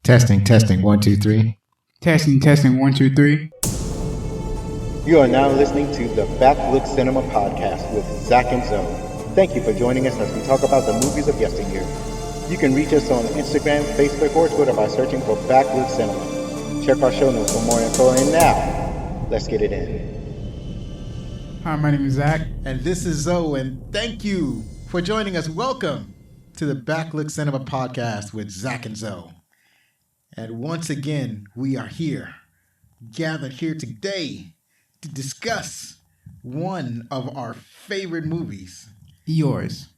Testing, 1, 2, 3. Testing, 1, 2, 3. You are now listening to the Backlook Cinema Podcast with Zach and Zoe. Thank you for joining us as we talk about the movies of yesteryear. You can reach us on Instagram, Facebook, or Twitter by searching for Backlook Cinema. Check our show notes for more info, and now, let's get it in. Hi, my name is Zach. And this is Zoe, and thank you for joining us. Welcome to the Backlook Cinema Podcast with Zach and Zoe. And once again, we are here, gathered here today to discuss one of our favorite movies. Yours.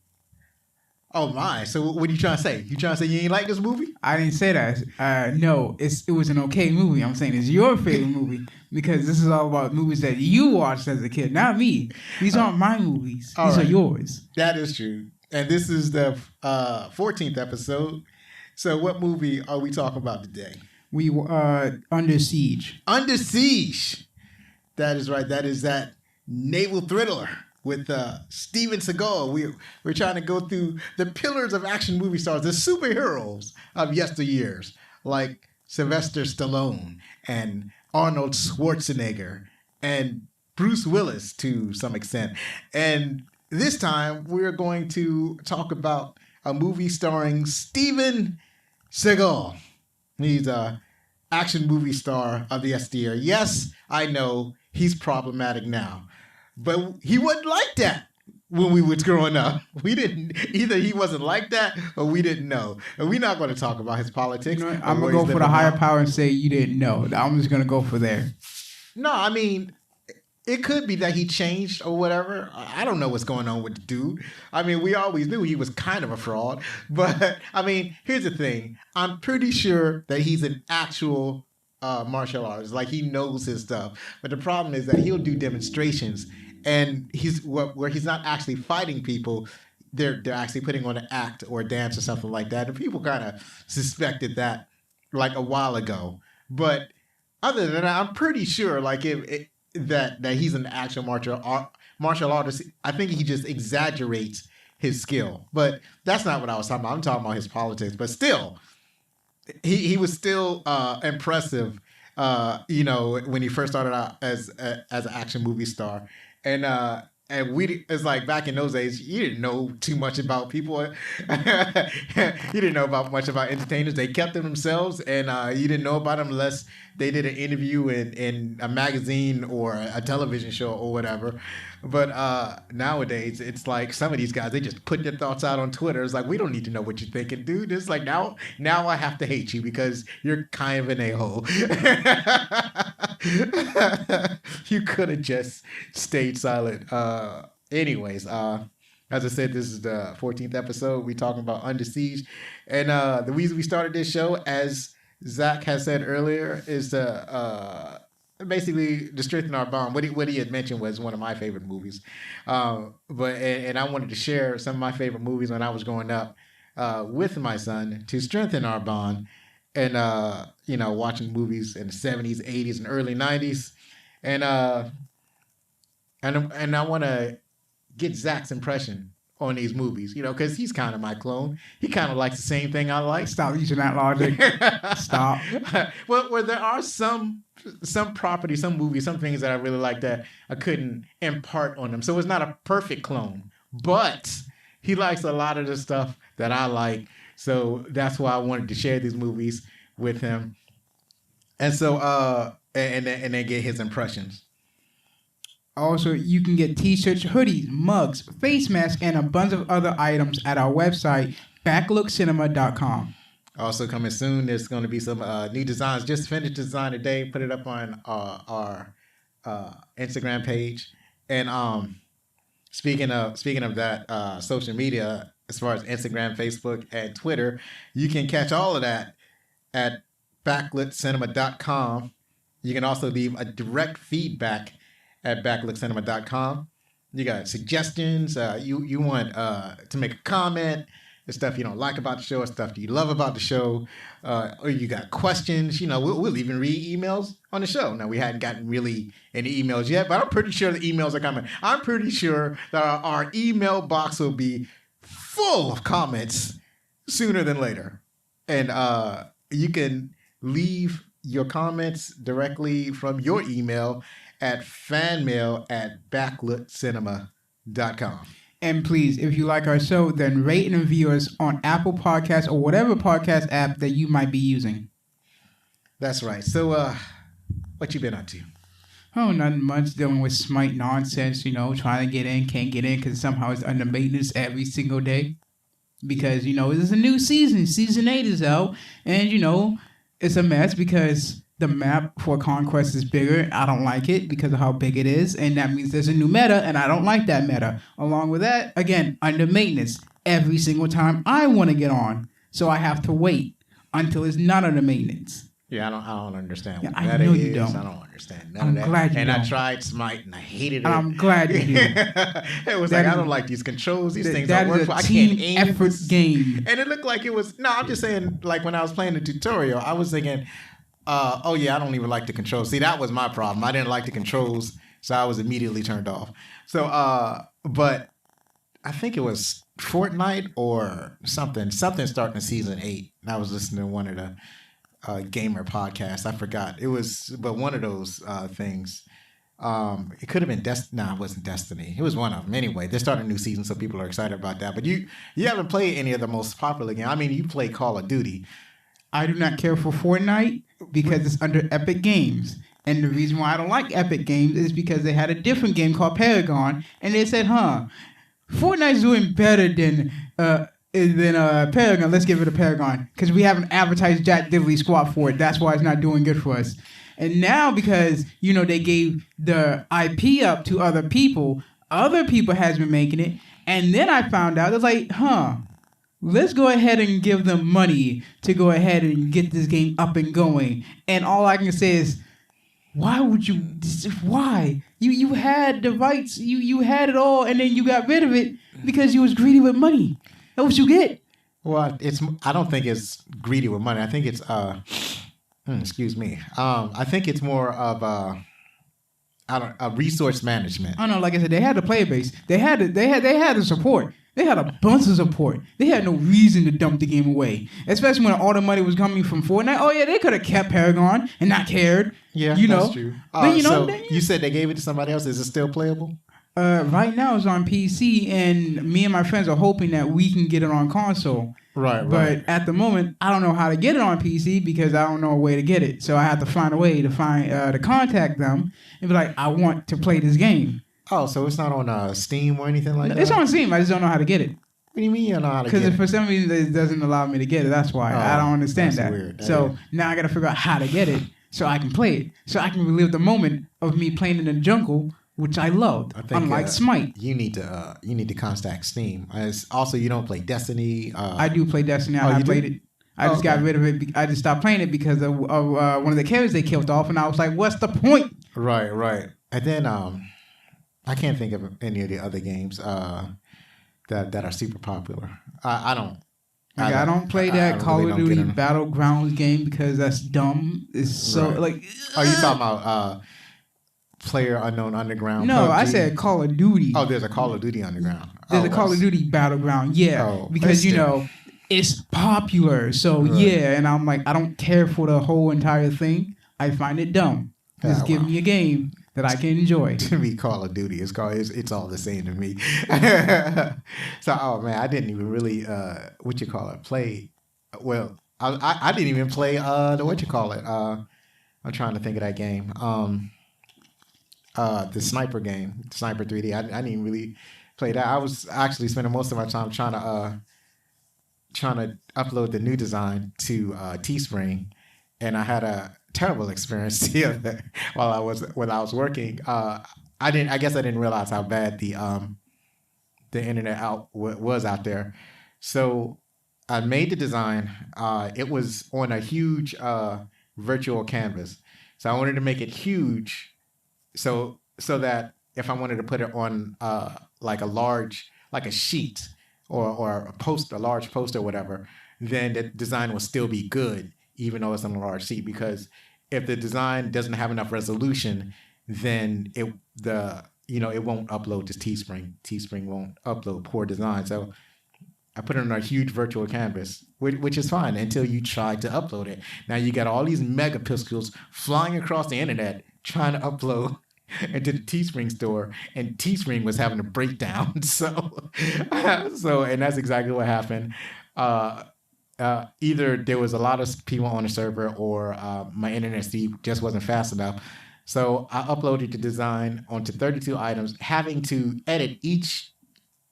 Oh my, so what are you trying to say? You trying to say you ain't like this movie? I didn't say that. No, it was an okay movie. I'm saying it's your favorite movie because this is all about movies that you watched as a kid, not me. These aren't my movies. These are yours. That is true. And this is the 14th episode. So what movie are we talking about today? We were Under Siege. Under Siege. That is right. That is that naval thriller with Steven Seagal. We're trying to go through the pillars of action movie stars, the superheroes of yesteryears, like Sylvester Stallone and Arnold Schwarzenegger and Bruce Willis to some extent. And this time we're going to talk about a movie starring Steven Seagal. He's a action movie star of the yesteryear. Yes, I know he's problematic now, but he wasn't like that when we was growing up. We didn't, either he wasn't like that or we didn't know. And we're not going to talk about his politics. You know, I'm going to go for the higher power and say you didn't know. I'm just going to go for there. No, I mean, it could be that he changed or whatever. I don't know what's going on with the dude. I mean, we always knew he was kind of a fraud. But, I mean, here's the thing. I'm pretty sure that he's an actual martial artist. Like, he knows his stuff. But the problem is that he'll do demonstrations. And where he's not actually fighting people. They're actually putting on an act or a dance or something like that. And people kind of suspected that like a while ago. But other than that, I'm pretty sure like that he's an actual martial artist. I think he just exaggerates his skill. But that's not what I was talking about. I'm talking about his politics. But still, he was still impressive, when he first started out as an action movie star. And it's like back in those days, you didn't know too much about people. You didn't know much about entertainers. They kept them themselves, and you didn't know about them unless they did an interview in a magazine or a television show or whatever. But nowadays, it's like some of these guys, they just put their thoughts out on Twitter. It's like, we don't need to know what you're thinking, dude. It's like, now I have to hate you because you're kind of an a-hole. You could have just stayed silent. Anyways, as I said, this is the 14th episode. We're talking about Under Siege. And the reason we started this show, as Zach has said earlier, is to basically to strengthen our bond. What he had mentioned was one of my favorite movies. But I wanted to share some of my favorite movies when I was growing up with my son to strengthen our bond. And, watching movies in the 70s, 80s, and early 90s. And I want to get Zach's impression on these movies, because he's kind of my clone. He kind of likes the same thing I like. Stop using that logic. Stop. Well, there are some properties, some movies, some things that I really like that I couldn't impart on him. So it's not a perfect clone, but he likes a lot of the stuff that I like. So that's why I wanted to share these movies with him. And so, and then get his impressions. Also, you can get t-shirts, hoodies, mugs, face masks, and a bunch of other items at our website, backlookcinema.com. Also coming soon, there's going to be some new designs. Just finished design today, put it up on our Instagram page. And speaking of that, social media, as far as Instagram, Facebook, and Twitter, you can catch all of that at backlookcinema.com. You can also leave a direct feedback at backlookcinema.com. You got suggestions. You want to make a comment, the stuff you don't like about the show, or stuff that you love about the show, or you got questions. We'll even read emails on the show. Now, we hadn't gotten really any emails yet, but I'm pretty sure the emails are coming. I'm pretty sure that our email box will be full of comments sooner than later. And you can leave your comments directly from your email at fanmail@backlookcinema.com. And please, if you like our show, then rate and review us on Apple Podcasts or whatever podcast app that you might be using. That's right. So, what you been up to? Oh, nothing much. Dealing with Smite nonsense, trying to get in, can't get in because somehow it's under maintenance every single day. Because, there's a new season. Season 8 is out. And, it's a mess because the map for Conquest is bigger. I don't like it because of how big it is. And that means there's a new meta, and I don't like that meta. Along with that, again, under maintenance every single time I want to get on. So I have to wait until it's not under maintenance. Yeah, I don't understand what I that know is. you don't. I don't understand none of that. I'm glad you and don't. I tried Smite and I hated it. And I'm glad you do. It was That like, I is- don't like these controls. These things That don't work. is a I team can't aim. effort game. And it looked like it was. No, I'm just saying, like when I was playing the tutorial, I was thinking, oh yeah, I don't even like the controls. See, that was my problem. I didn't like the controls, so I was immediately turned off. So, but I think it was Fortnite or something starting in season 8. And I was listening to one of the gamer podcasts. I forgot. It was, but one of those things. It could have been Destiny. No, it wasn't Destiny. It was one of them. Anyway, they're starting a new season, so people are excited about that. But you haven't played any of the most popular games. I mean, you play Call of Duty. I do not care for Fortnite because it's under Epic Games. And the reason why I don't like Epic Games is because they had a different game called Paragon, and they said, Fortnite's doing better than Paragon. Let's give it a Paragon because we haven't advertised Jack Diddley squat for it. That's why it's not doing good for us. And now because, they gave the IP up to other people has been making it. And then I found out, it's like, let's go ahead and give them money to go ahead and get this game up and going. And all I can say is, why would you? Why? You had the rights, you had it all, and then you got rid of it because you was greedy with money. That's what you get. Well, I don't think it's greedy with money. I think it's excuse me. I think it's more of a resource management. I don't know. Like I said, they had the player base. They had the support. They had a bunch of support. They had no reason to dump the game away, especially when all the money was coming from Fortnite. Oh yeah, they could have kept Paragon and not cared. Yeah, that's true. But, so you said they gave it to somebody else. Is it still playable? Right now it's on PC, and me and my friends are hoping that we can get it on console. Right. But at the moment, I don't know how to get it on PC because I don't know a way to get it. So I have to find a way to to contact them and be like, I want to play this game. Oh, so it's not on Steam or anything like that? It's on Steam. I just don't know how to get it. What do you mean you don't know how to get it? Because for some reason it doesn't allow me to get it. That's why. I don't understand that's that. Weird. So now I got to figure out how to get it so I can play it. So I can relive the moment of me playing in the jungle, which I loved, unlike Smite. You need to contact Steam. Also, you don't play Destiny. I do play Destiny. I played it. I just got rid of it. I just stopped playing it because of one of the characters they killed off, and I was like, "What's the point?" Right. And then I can't think of any of the other games that are super popular. I don't. I don't play that Call of Duty Battlegrounds game because that's dumb. It's so like. Are you talking about Player Unknown Underground? No, PUBG? I said Call of Duty. Oh, there's a Call of Duty Underground. There's a Call of Duty Battleground, because it's popular. So and I'm like, I don't care for the whole entire thing. I find it dumb. Just give me a game that I can enjoy. To me, Call of Duty it's all the same to me. So, oh man, I didn't even really play. Well, I didn't even play I'm trying to think of that game. The sniper game, Sniper 3D. I didn't even really play that. I was actually spending most of my time trying to upload the new design to Teespring, and I had a terrible experience the other while I was working. I guess I didn't realize how bad the internet was out there. So I made the design. It was on a huge virtual canvas. So I wanted to make it huge, so that if I wanted to put it on like a sheet or a large poster or whatever, then the design will still be good, even though it's on a large sheet. Because if the design doesn't have enough resolution, then it won't upload to Teespring. Teespring won't upload poor design. So I put it on a huge virtual canvas, which is fine until you try to upload it. Now you got all these megapixels flying across the internet trying to upload into the Teespring store, and Teespring was having a breakdown. So, and that's exactly what happened. Either there was a lot of people on the server, or my internet speed just wasn't fast enough. So I uploaded the design onto 32 items, having to edit each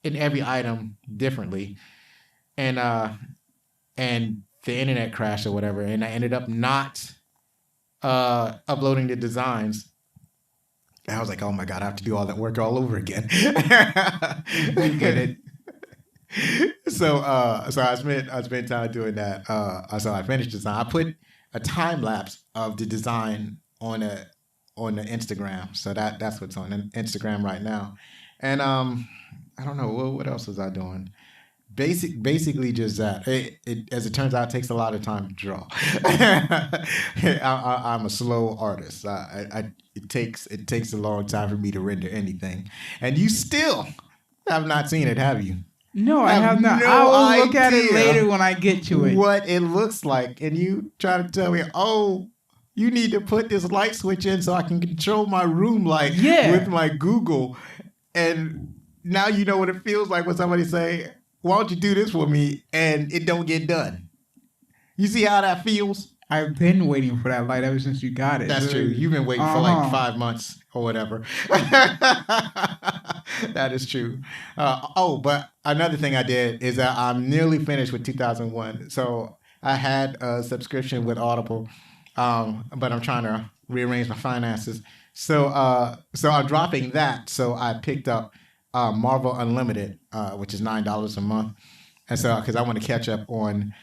and every item differently, and the internet crashed or whatever, and I ended up not uploading the designs. I was like, oh my God, I have to do all that work all over again. You get it. So I spent time doing that. So I finished design. I put a time lapse of the design on the Instagram. So that's what's on Instagram right now. And I don't know what else was I doing. Basically just that. As it turns out, it takes a lot of time to draw. I'm a slow artist. It takes a long time for me to render anything. And you still have not seen it, have you? No, I have not. No I will look at it idea later when I get to it. What it looks like, and you try to tell me, oh, you need to put this light switch in so I can control my room light with my Google. And now you know what it feels like when somebody say, why don't you do this for me? And it don't get done. You see how that feels? I've been waiting for that light ever since you got it. That's true. You've been waiting for like 5 months or whatever. That is true. But another thing I did is that I'm nearly finished with 2001. So I had a subscription with Audible, but I'm trying to rearrange my finances. So I'm dropping that. So I picked up Marvel Unlimited, which is $9 a month, and so because I want to catch up on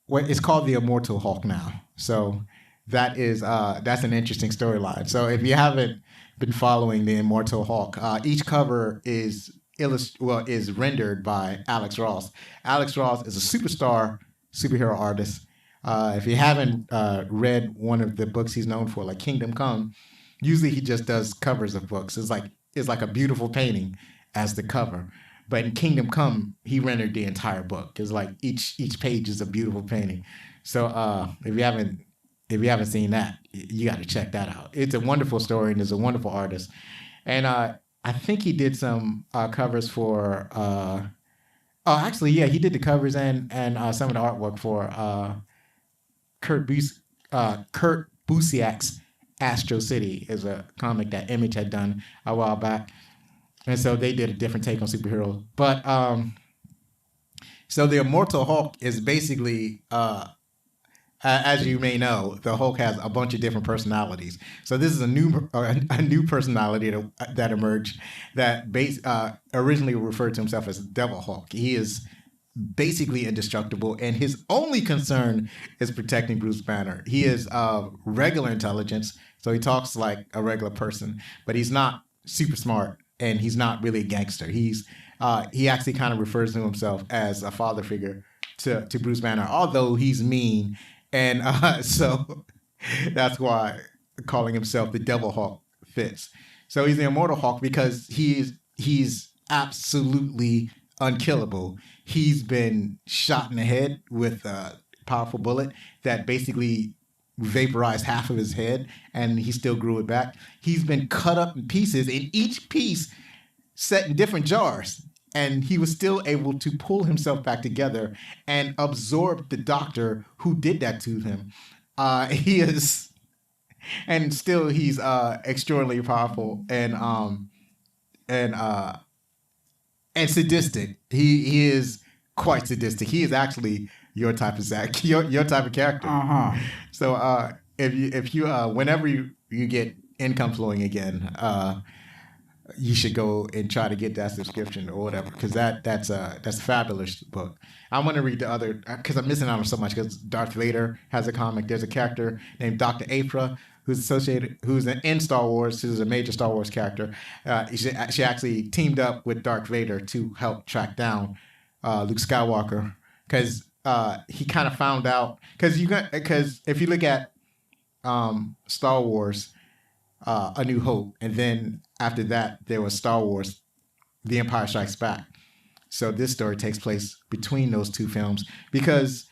what it's called the Immortal Hulk now. So that's an interesting storyline. So if you haven't been following the Immortal Hulk, each cover is rendered by Alex Ross. Alex Ross is a superhero artist. If you haven't read one of the books he's known for, like Kingdom Come, usually he just does covers of books. It's like a beautiful painting as the cover. But in Kingdom Come, he rendered the entire book. It's like each page is a beautiful painting. So if you haven't seen that, you got to check that out. It's a wonderful story, and he's a wonderful artist. And I think he did some covers for. He did the covers and some of the artwork for Kurt Busiek's Astro City, is a comic that Image had done a while back. And so they did a different take on superheroes. But so the Immortal Hulk is basically, as you may know, the Hulk has a bunch of different personalities. So this is a new personality that emerged that originally referred to himself as Devil Hulk. He is basically indestructible, and his only concern is protecting Bruce Banner. He is regular intelligence, so he talks like a regular person, but he's not super smart. And he's not really a gangster. He actually kind of refers to himself as a father figure to Bruce Banner, although he's mean. And so that's why calling himself the Devil Hulk fits. So he's the Immortal Hulk because he's absolutely unkillable. He's been shot in the head with a powerful bullet that basically vaporized half of his head, and he still grew it back. He's been cut up in pieces, and each piece set in different jars, and he was still able to pull himself back together and absorb the doctor who did that to him. He's extraordinarily powerful and sadistic. He is quite sadistic. He is actually your type of Zach, your type of character. So if you whenever you get income flowing again, you should go and try to get that subscription or whatever, because that's a fabulous book. I want to read the other because I'm missing out on so much. Because Darth Vader has a comic. There's a character named Dr. Aphra who's in Star Wars. Who's a major Star Wars character. She actually teamed up with Darth Vader to help track down Luke Skywalker, because he kind of found out, because if you look at Star Wars, A New Hope, and then after that there was Star Wars The Empire Strikes Back. So this story takes place between those two films because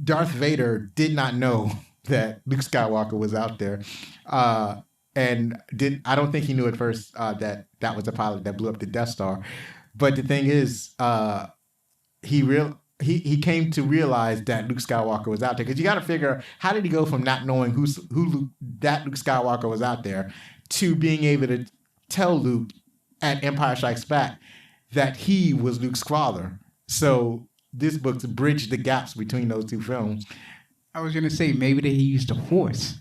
Darth Vader did not know that Luke Skywalker was out there, and I don't think he knew at first that was the pilot that blew up the Death Star. But the thing is, he came to realize that Luke Skywalker was out there, because you got to figure, how did he go from not knowing who Luke Skywalker was out there to being able to tell Luke at Empire Strikes Back that he was Luke's father? So this book bridged the gaps between those two films. I was gonna say maybe that he used the Force.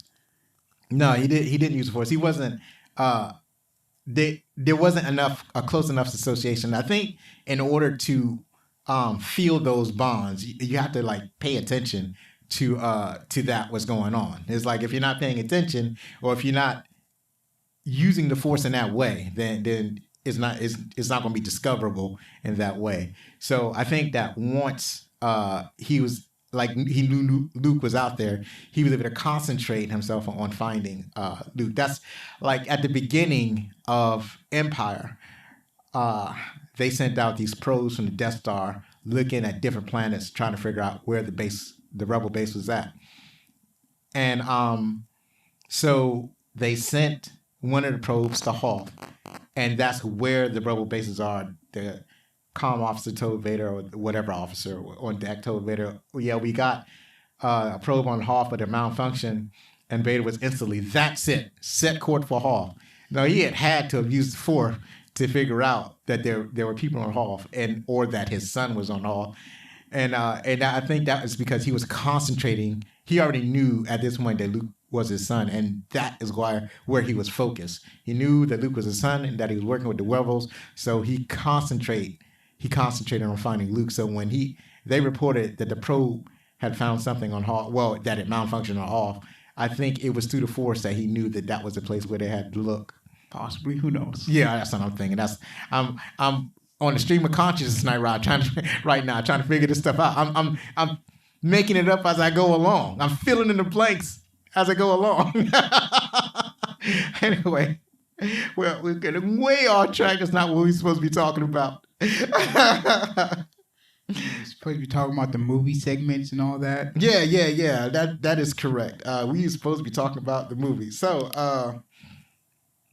No, he didn't use the Force. He wasn't. There wasn't a close enough association. I think in order to feel those bonds, you have to like pay attention to that what's going on. It's like if you're not paying attention, or if you're not using the Force in that way, then it's not going to be discoverable in that way. So I think that once he knew Luke was out there, he was able to concentrate himself on finding Luke. That's like at the beginning of Empire. They sent out these probes from the Death Star looking at different planets, trying to figure out where the rebel base was at. And so they sent one of the probes to Hoth, and that's where the rebel bases are. The comm officer told Vader, or whatever officer on deck told Vader, yeah, we got a probe on Hoth, but it malfunctioned. And Vader was instantly, that's it, set course for Hoth. Now, he had to have used the Force to figure out that there were people on Hoth, or that his son was on Hoth. And I think that was because he was concentrating. He already knew at this point that Luke was his son, and that is where he was focused. He knew that Luke was his son and that he was working with the rebels, so he concentrated on finding Luke. So when they reported that the probe had found something on Hoth, well, that it malfunctioned on Hoth, I think it was through the Force that he knew that was the place where they had to look. Possibly, who knows? Yeah, that's what I'm thinking. I'm on the stream of consciousness right now, trying to figure this stuff out. I'm making it up as I go along. I'm filling in the blanks as I go along. Anyway, well, we're getting way off track. That's not what we're supposed to be talking about. We're supposed to be talking about the movie segments and all that. Yeah. That is correct. We are supposed to be talking about the movie. So,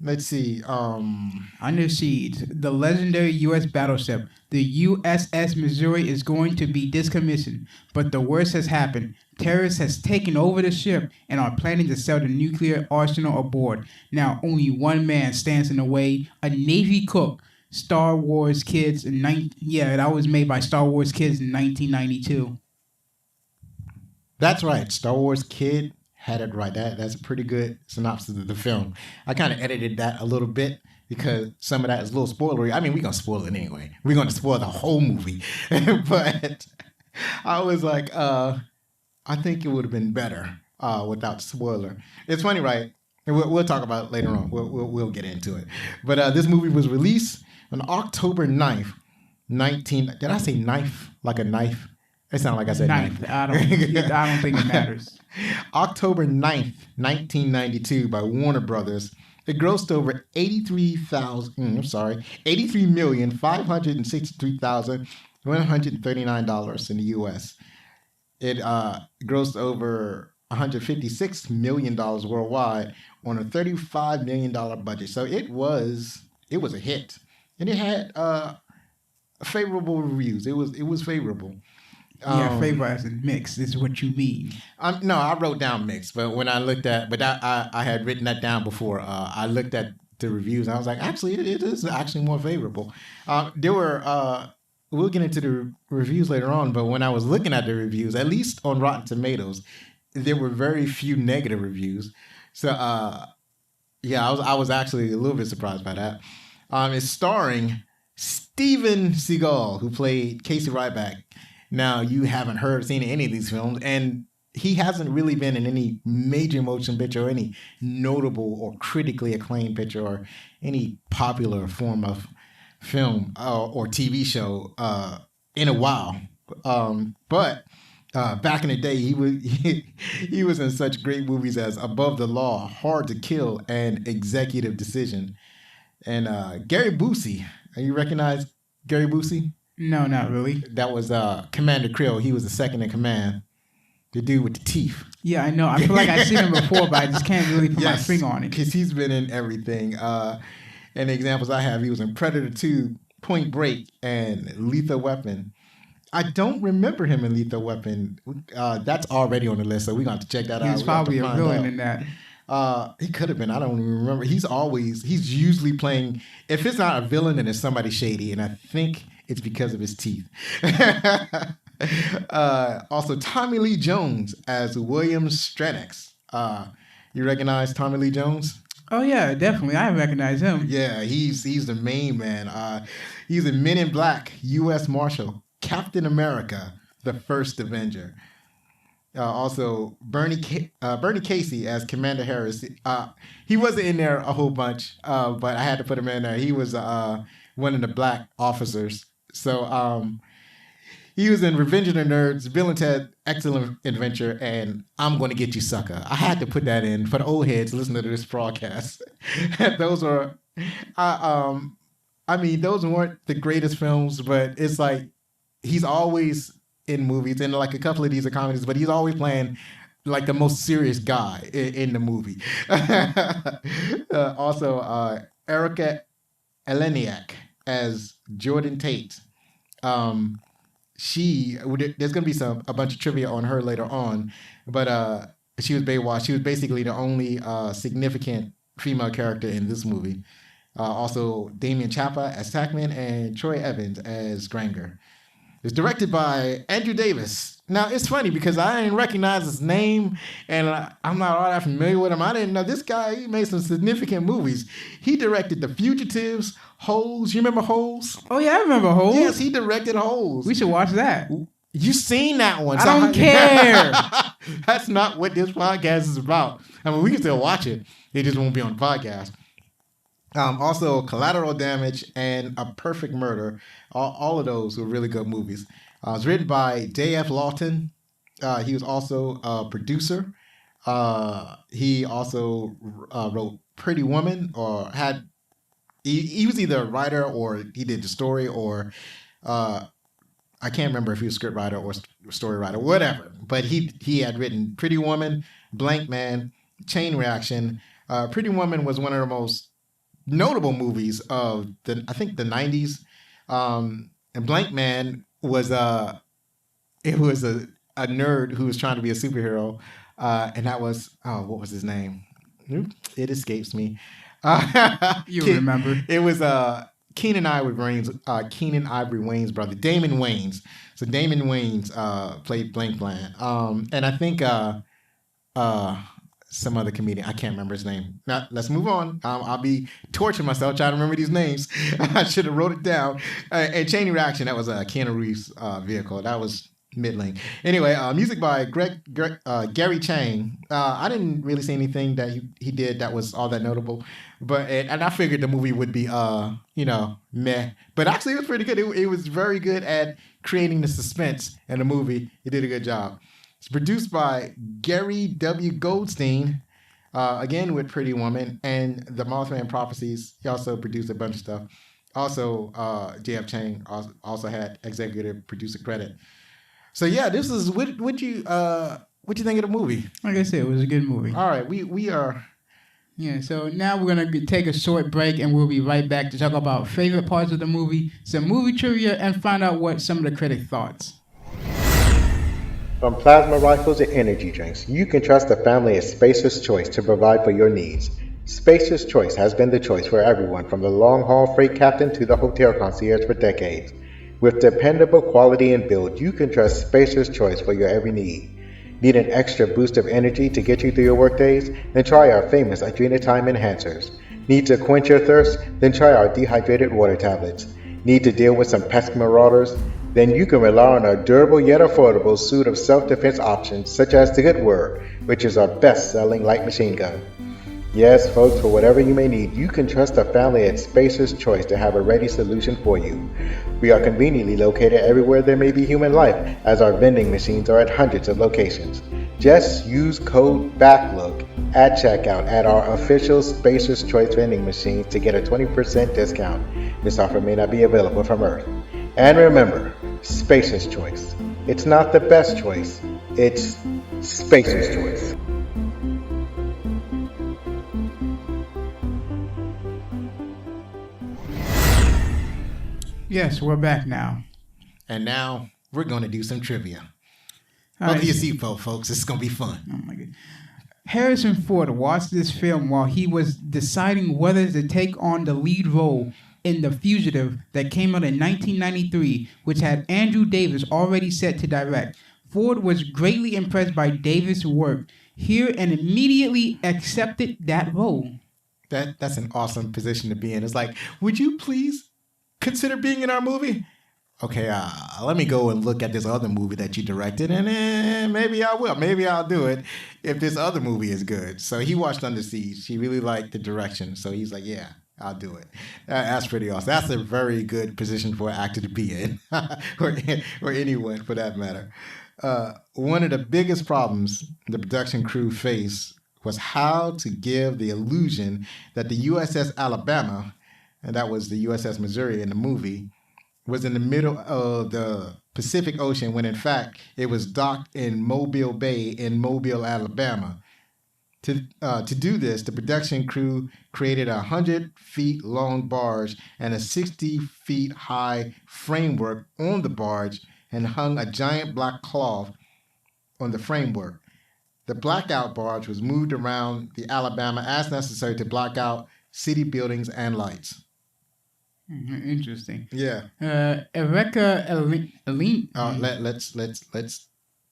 let's see. Under siege, the legendary U.S. battleship, the U.S.S. Missouri, is going to be decommissioned. But the worst has happened. Terrorists has taken over the ship and are planning to sell the nuclear arsenal aboard. Now, only one man stands in the way, a Navy cook. Star Wars Kids that was made by Star Wars Kids in 1992. That's right. Star Wars Kid had it right. That's a pretty good synopsis of the film. I kind of edited that a little bit because some of that is a little spoilery. I mean, we're going to spoil it anyway. We're going to spoil the whole movie. But I was like, I think it would have been better without the spoiler. It's funny, right? We'll talk about it later on. We'll get into it. But this movie was released on October 9th, did I say knife? Like a knife? It sounded like I said knife. I don't think it matters. October 9th, 1992 by Warner Brothers. It grossed over $83,563,139 in the U.S. It grossed over $156 million worldwide on a $35 million budget. So it was a hit. And it had favorable reviews. It was favorable. Favorable as in mixed is what you mean. No, I wrote down mixed, but when I looked at, I had written that down before. I looked at the reviews, and I was like, actually, it is actually more favorable. There were, we'll get into the reviews later on, but when I was looking at the reviews, at least on Rotten Tomatoes, there were very few negative reviews. So, I was actually a little bit surprised by that. It's starring Steven Seagal, who played Casey Ryback. Now, you haven't seen any of these films, and he hasn't really been in any major motion picture or any notable or critically acclaimed picture or any popular form of film or TV show in a while. But back in the day, he was in such great movies as Above the Law, Hard to Kill, and Executive Decision. And Gary Busey. You recognize Gary Busey? No, not really. That was Commander Krill. He was the second in command. The dude with the teeth. Yeah, I know. I feel like I've seen him before, but I just can't really put my finger on it. Because he's been in everything. And the examples I have, he was in Predator 2, Point Break, and Lethal Weapon. I don't remember him in Lethal Weapon. That's already on the list, so we're going to have to check that out. He was probably a villain in that. He could have been. I don't even remember. He's usually playing, if it's not a villain, then it's somebody shady. And I think it's because of his teeth. Also, Tommy Lee Jones as William Stranix. You recognize Tommy Lee Jones? Oh, yeah, definitely. I recognize him. Yeah, he's the main man. He's in Men in Black, U.S. Marshal, Captain America, the First Avenger. Also, Bernie Casey as Commander Harris. He wasn't in there a whole bunch, but I had to put him in there. He was one of the black officers. So he was in Revenge of the Nerds, Bill and Ted, Excellent Adventure, and I'm Gonna Get You, Sucker. I had to put that in for the old heads listening to this broadcast. Those were, those weren't the greatest films, but it's like he's always in movies, and like a couple of these are comedies, but he's always playing like the most serious guy in the movie. Also, Erica Eleniak as Jordan Tate. There's gonna be a bunch of trivia on her later on, but she was Baywatch. She was basically the only significant female character in this movie. Also, Damien Chapa as Tackman and Troy Evans as Granger. It's directed by Andrew Davis. Now, it's funny because I didn't recognize his name, and I'm not all that familiar with him. I didn't know this guy. He made some significant movies. He directed The Fugitives, Holes. You remember Holes? Oh, yeah, I remember Holes. Yes, he directed Holes. We should watch that. You seen that one. I don't care. That's not what this podcast is about. I mean, we can still watch it. It just won't be on the podcast. Also, Collateral Damage and A Perfect Murder. All of those were really good movies. It was written by J.F. Lawton. He was also a producer. He also wrote Pretty Woman, or he was either a writer or he did the story, or I can't remember if he was a script writer or story writer, whatever. But he had written Pretty Woman, Blank Man, Chain Reaction. Pretty Woman was one of the most notable movies of the 90s. And Blank Man was a nerd who was trying to be a superhero, and that was what was his name? It escapes me. You remember? It was Keenan Ivory Wayans' brother, Damon Wayans. So Damon Wayans played Blank Man, and I think some other comedian. I can't remember his name. Now, let's move on. I'll be torturing myself trying to remember these names. I should have wrote it down. And Chain Reaction, that was Keanu Reeves' vehicle. That was middling. Anyway, music by Gary Chang. I didn't really see anything that he did that was all that notable. And I figured the movie would be, meh. But actually, it was pretty good. It was very good at creating the suspense in the movie. He did a good job. It's produced by Gary W. Goldstein, again with Pretty Woman, and The Mothman Prophecies. He also produced a bunch of stuff. Also, J.F. Chang also had executive producer credit. So yeah, this is what you think of the movie? Like I said, it was a good movie. All right, we are. Yeah, so now we're going to take a short break, and we'll be right back to talk about favorite parts of the movie, some movie trivia, and find out what some of the critics thoughts. From plasma rifles and energy drinks, you can trust the family at Spacer's Choice to provide for your needs. Spacer's Choice has been the choice for everyone from the long-haul freight captain to the hotel concierge for decades. With dependable quality and build, you can trust Spacer's Choice for your every need. Need an extra boost of energy to get you through your workdays? Then try our famous Adrenatime Enhancers. Need to quench your thirst? Then try our dehydrated water tablets. Need to deal with some pesky marauders? Then you can rely on our durable yet affordable suite of self-defense options such as the Good Word, which is our best-selling light machine gun. Yes, folks, for whatever you may need, you can trust the family at Spacer's Choice to have a ready solution for you. We are conveniently located everywhere there may be human life, as our vending machines are at hundreds of locations. Just use code BACKLOOK at checkout at our official Spacer's Choice vending machine to get a 20% discount. This offer may not be available from Earth. And remember, Spacer's Choice. It's not the best choice, it's Spacer's Choice. Yes, we're back now. And now we're going to do some trivia. All Buckle right. your seatbelt, folks. It's going to be fun. Oh my God. Harrison Ford watched this film while he was deciding whether to take on the lead role in The Fugitive that came out in 1993, which had Andrew Davis already set to direct. Ford was greatly impressed by Davis' work here and immediately accepted that role. That's an awesome position to be in. It's like, would you please consider being in our movie? Okay, let me go and look at this other movie that you directed, and maybe I will. Maybe I'll do it if this other movie is good. So he watched Under Siege. He really liked the direction. So he's like, yeah, I'll do it. That's pretty awesome. That's a very good position for an actor to be in, or anyone for that matter. One of the biggest problems the production crew faced was how to give the illusion that the U.S.S. Alabama, and that was the U.S.S. Missouri in the movie, was in the middle of the Pacific Ocean when in fact it was docked in Mobile Bay in Mobile, Alabama. To do this, the production crew created a 100-feet long barge and a 60-feet high framework on the barge and hung a giant black cloth on the framework. The blackout barge was moved around the Alabama as necessary to block out city buildings and lights. Interesting. Yeah. Ereka Aline.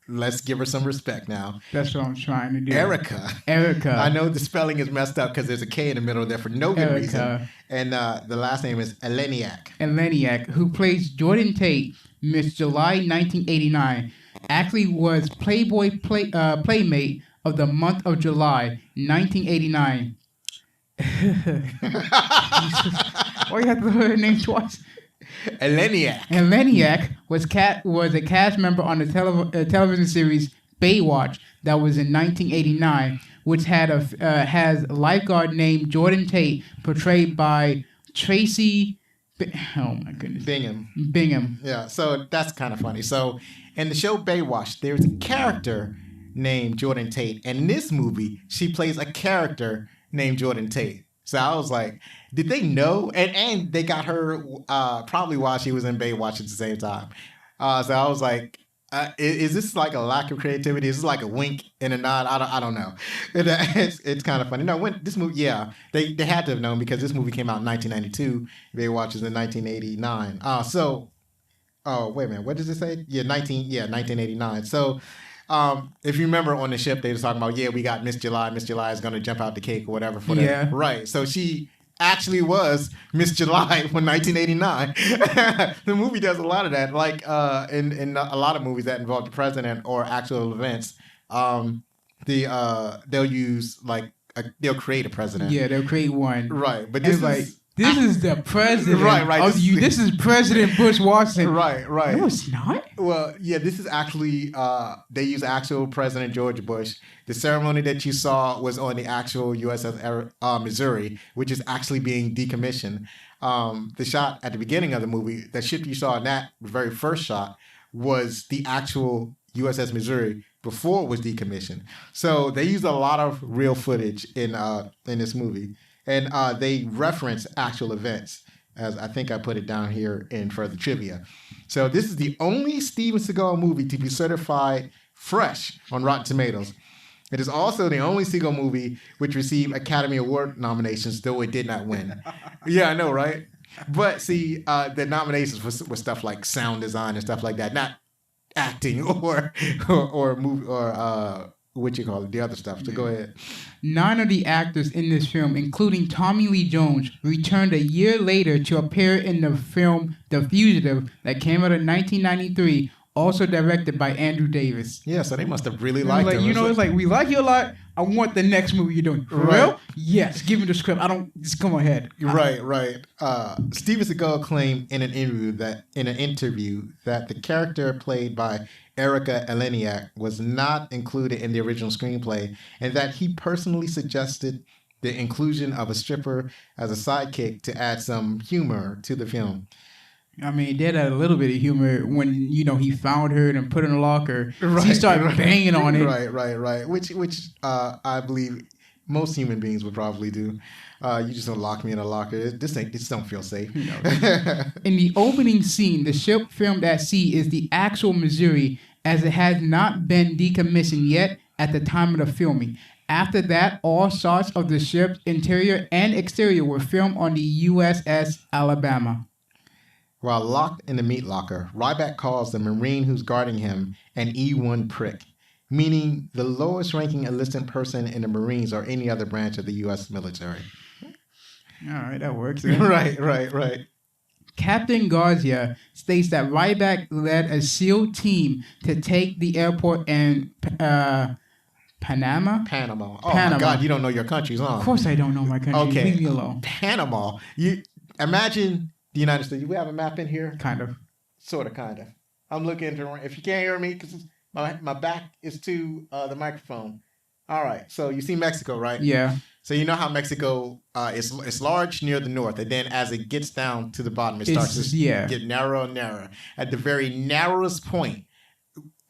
Let's give her some respect now. That's what I'm trying to do. Erica. Erica. I know the spelling is messed up because there's a K in the middle there for no good Erica. reason. And the last name is Eleniak. Eleniak, who plays Jordan Tate, Miss July 1989, actually was Playboy Playmate of the month of July 1989. Why you have to hear her name twice? Eleniak. Eleniak was a cast member on the television series Baywatch that was in 1989, which has lifeguard named Jordan Tate, portrayed by Tracy. Oh my goodness. Bingham. Yeah, so that's kind of funny. So in the show Baywatch, there's a character named Jordan Tate. And in this movie, she plays a character named Jordan Tate. So I was like, did they know? And they got her probably while she was in Baywatch at the same time. So I was like, is this like a lack of creativity? Is this like a wink and a nod? I don't know. It's kind of funny. No, when this movie, yeah, they had to have known because this movie came out in 1992. Baywatch is in 1989. Wait a minute, what does it say? 1989. So if you remember on the ship, they was talking about, we got Miss July. Miss July is going to jump out the cake or whatever for that. Yeah. Right. So she actually was Miss July from 1989. The movie does a lot of that. Like in a lot of movies that involve the president or actual events, they'll use they'll create a president. Yeah, they'll create one. Right. But this is this is the president. Right. This is President Bush Washington. Right. No, it's not. Well, yeah, this is actually, they use actual President George Bush. The ceremony that you saw was on the actual U.S.S. Missouri, which is actually being decommissioned. The shot at the beginning of the movie, the ship you saw in that very first shot, was the actual U.S.S. Missouri before it was decommissioned. So they used a lot of real footage in this movie. And they reference actual events, as I think I put it down here in further trivia. So this is the only Steven Seagal movie to be certified fresh on Rotten Tomatoes. It is also the only Seagal movie which received Academy Award nominations, though it did not win. Yeah, I know, right? But see, the nominations were stuff like sound design and stuff like that, not acting or movie or the other stuff. So go ahead. 9 of the actors in this film, including Tommy Lee Jones, returned a year later to appear in the film The Fugitive that came out in 1993. also directed by Andrew Davis. Yeah, so they must have really And liked like, him. you know, it's like, we like you a lot. I want the next movie you're doing. For Right. real? Yes. Give me the script. I don't, just come ahead. Right. Steven Seagal claimed in an interview that the character played by Erica Eleniak was not included in the original screenplay, and that he personally suggested the inclusion of a stripper as a sidekick to add some humor to the film. I mean, did a little bit of humor when, you know, he found her and put her in a locker. Right, He started banging on it. Right. Which I believe most human beings would probably do. You just don't lock me in a locker. This don't feel safe. You know. In the opening scene, the ship filmed at sea is the actual Missouri, as it has not been decommissioned yet at the time of the filming. After that, all shots of the ship's interior and exterior were filmed on the U.S.S. Alabama. While locked in the meat locker, Ryback calls the Marine who's guarding him an E1 prick, meaning the lowest ranking enlisted person in the Marines or any other branch of the U.S. military. All right, that works. Right. Captain Garcia states that Ryback led a SEAL team to take the airport in Panama. Oh Panama. My God, you don't know your countries, huh? Of course I don't know my country. Okay. Leave me alone. Panama. You imagine the United States. We have a map in here. Kind of. Sort of, kind of. I'm looking to. If you can't hear me, because my back is to the microphone. All right. So you see Mexico, right? Yeah. So you know how Mexico is large near the north, and then as it gets down to the bottom, it starts to get narrower and narrower. At the very narrowest point,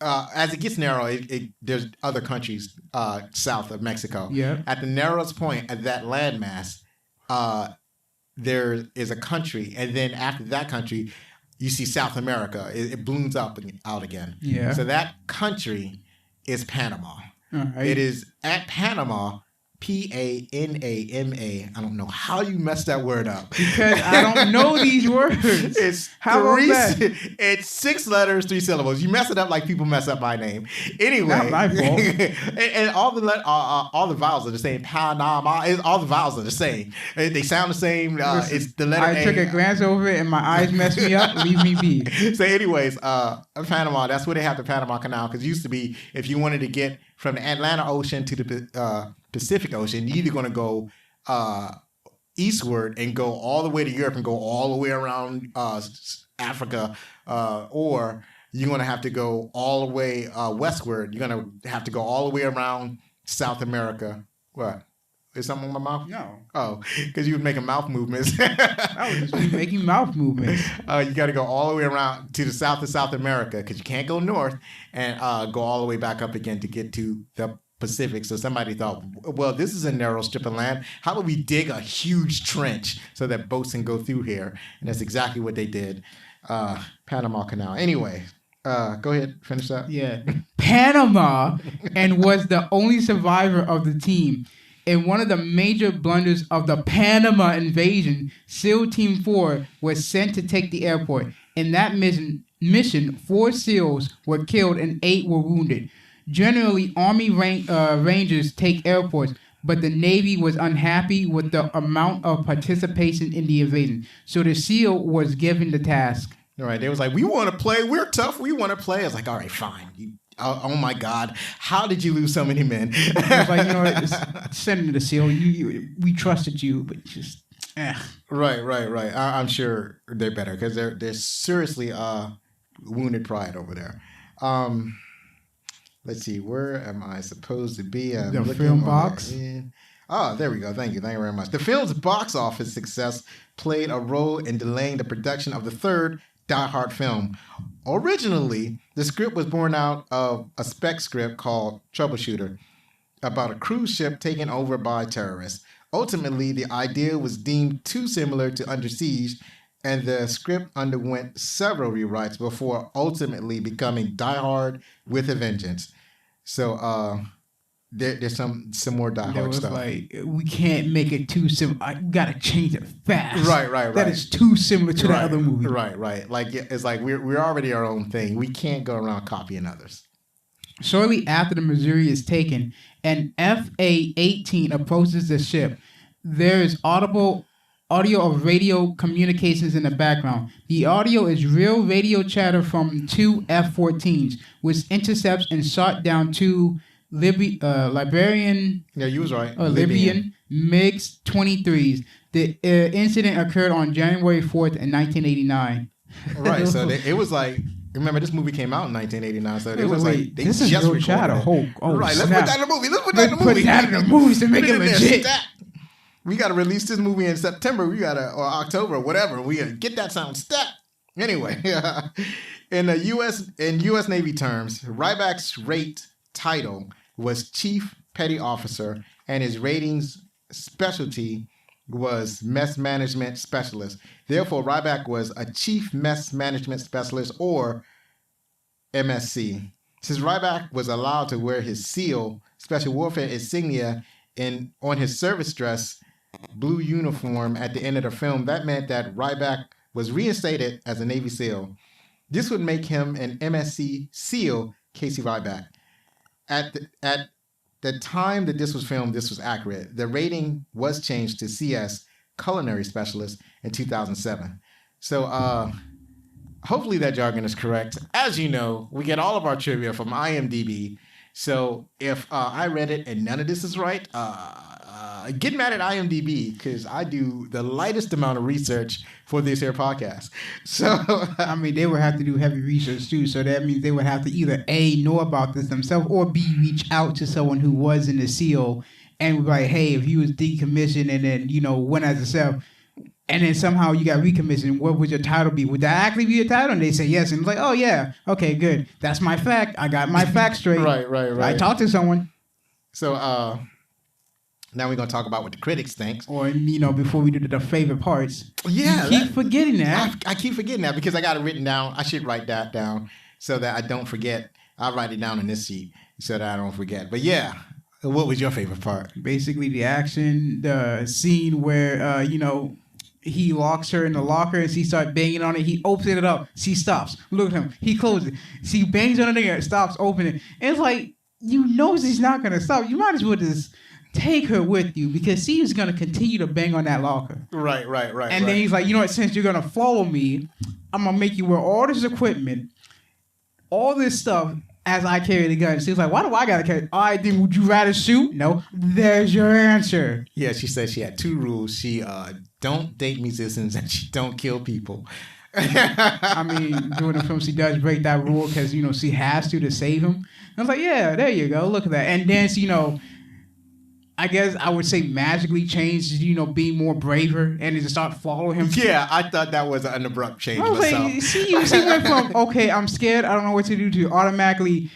as it gets narrow, there's other countries south of Mexico. Yeah. At the narrowest point of that landmass, there is a country, and then after that country, you see South America. It balloons up and out again. Yeah. So that country is Panama. All right. It is at Panama, Panama. I don't know how you messed that word up. Because I don't know these words. It's it's 6 letters, 3 syllables. You mess it up like people mess up my name. Anyway, not my fault. and all the vowels are the same. Panama. All the vowels are the same. They sound the same. It's the letter A. I took a glance over it and my eyes messed me up. Leave me be. So, anyways, Panama. That's where they have the Panama Canal. Because it used to be, if you wanted to get from the Atlantic Ocean to the Pacific Ocean, you're either going to go eastward and go all the way to Europe and go all the way around Africa, or you're going to have to go all the way westward. You're going to have to go all the way around South America. What? Is something in my mouth? No. Oh, because you were making mouth movements. I was just making mouth movements. You got to go all the way around to the south of South America, because you can't go north and go all the way back up again to get to the Pacific. So somebody thought, well, this is a narrow strip of land. How about we dig a huge trench so that boats can go through here? And that's exactly what they did. Panama Canal. Anyway, go ahead, finish that. Yeah. Panama, and was the only survivor of the team. In one of the major blunders of the Panama invasion, SEAL Team 4 was sent to take the airport. In that mission, 4 SEALs were killed and 8 were wounded. Generally, Army Rangers take airports, but the Navy was unhappy with the amount of participation in the invasion. So the SEAL was given the task. All right, they was like, we want to play. We're tough. We want to play. I was like, all right, fine. Oh my God, how did you lose so many men? I was like, you know what, send them to the SEAL. We trusted you, but just, Right. I'm sure they're better, because they're seriously wounded pride over there. Let's see, where am I supposed to be? The film box. Oh, there we go. Thank you very much. The film's box office success played a role in delaying the production of the third Die Hard film. Originally, the script was born out of a spec script called Troubleshooter about a cruise ship taken over by terrorists. Ultimately, the idea was deemed too similar to Under Siege, and the script underwent several rewrites before ultimately becoming Die Hard with a Vengeance. So there's some more Die Hard stuff. Like, we can't make it too similar. We gotta change it fast. Right. That is too similar to that other movie. Right. Like, it's like we're already our own thing. We can't go around copying others. Shortly after the Missouri is taken, an FA-18 approaches the ship. There is audible audio of radio communications in the background. The audio is real radio chatter from two F-14s, which intercepts and shot down two Liberian Yeah, you was right. Libyan MiG-23s. The incident occurred on January 4th in 1989. Right, so it was like, remember this movie came out in 1989, so it was like they this is just real recorded chatter. it. Right, let's put that in the movie. Let's put that in the Put movie. that in the movies to make Put it in there, legit. stat. We got to release this movie in September. Or October, or whatever. We got to get that sound stat. Anyway, in U.S. Navy terms, Ryback's rate title was Chief Petty Officer, and his ratings specialty was Mess Management Specialist. Therefore, Ryback was a Chief Mess Management Specialist, or MSC. Since Ryback was allowed to wear his SEAL Special Warfare insignia on his service dress blue uniform at the end of the film, that meant that Ryback was reinstated as a Navy SEAL. This would make him an MSC SEAL Casey Ryback. At the time that this was filmed, this was accurate. The rating was changed to CS Culinary Specialist in 2007. So hopefully that jargon is correct. As you know, we get all of our trivia from IMDb. So if I read it and none of this is right, get mad at IMDb, because I do the lightest amount of research for this here podcast. So I mean, they would have to do heavy research too. So that means they would have to either A, know about this themselves, or B, reach out to someone who was in the SEAL and be like, hey, if you was decommissioned and then, went as a self, and then somehow you got recommissioned, what would your title be? Would that actually be your title? And they say yes. And it's like, oh yeah, okay, good. That's my fact. I got my facts straight. Right. I talked to someone. So now we're going to talk about what the critics think. Or, before we do the favorite parts. Yeah. You keep forgetting that. I keep forgetting that because I got it written down. I should write that down so that I don't forget. I'll write it down on this sheet so that I don't forget. But yeah, what was your favorite part? Basically the action, the scene where, he locks her in the locker and she starts banging on it. He opens it up. She stops. Look at him. He closes it. She bangs on it again. Stops opening it. And it's like, she's not going to stop. You might as well just take her with you because she's going to continue to bang on that locker. Right. And then he's like, you know what, since you're going to follow me, I'm going to make you wear all this equipment, all this stuff as I carry the gun. She's like, why do I got to carry it? All right, then would you rather shoot? No. There's your answer. Yeah, she said she had two rules. She don't date musicians and she don't kill people. I mean, during the film, she does break that rule because, she has to save him. I was like, yeah, there you go. Look at that. And then, I guess I would say magically changed, being more braver and to start following him. Yeah, I thought that was an abrupt change I was myself. like, she went from, okay, I'm scared, I don't know what to do, to automatically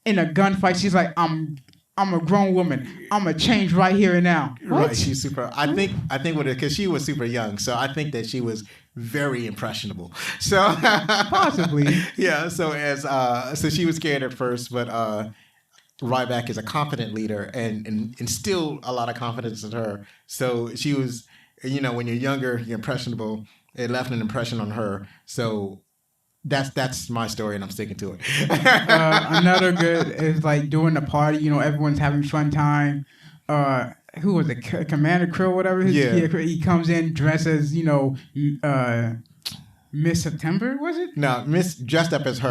in a gunfight. She's like, I'm a grown woman. I'm going to change right here and now. What? Right, she's super. I think with it, because she was super young, so I think that she was very impressionable. So possibly. Yeah, so she was scared at first, but Ryback is a confident leader and instilled a lot of confidence in her. So she was, when you're younger, you're impressionable. It left an impression on her. So that's my story, and I'm sticking to it. Another good is like during the party, everyone's having fun time. Who was it? Commander Krill, whatever. He comes in dressed as, Miss September, was it? No, dressed up as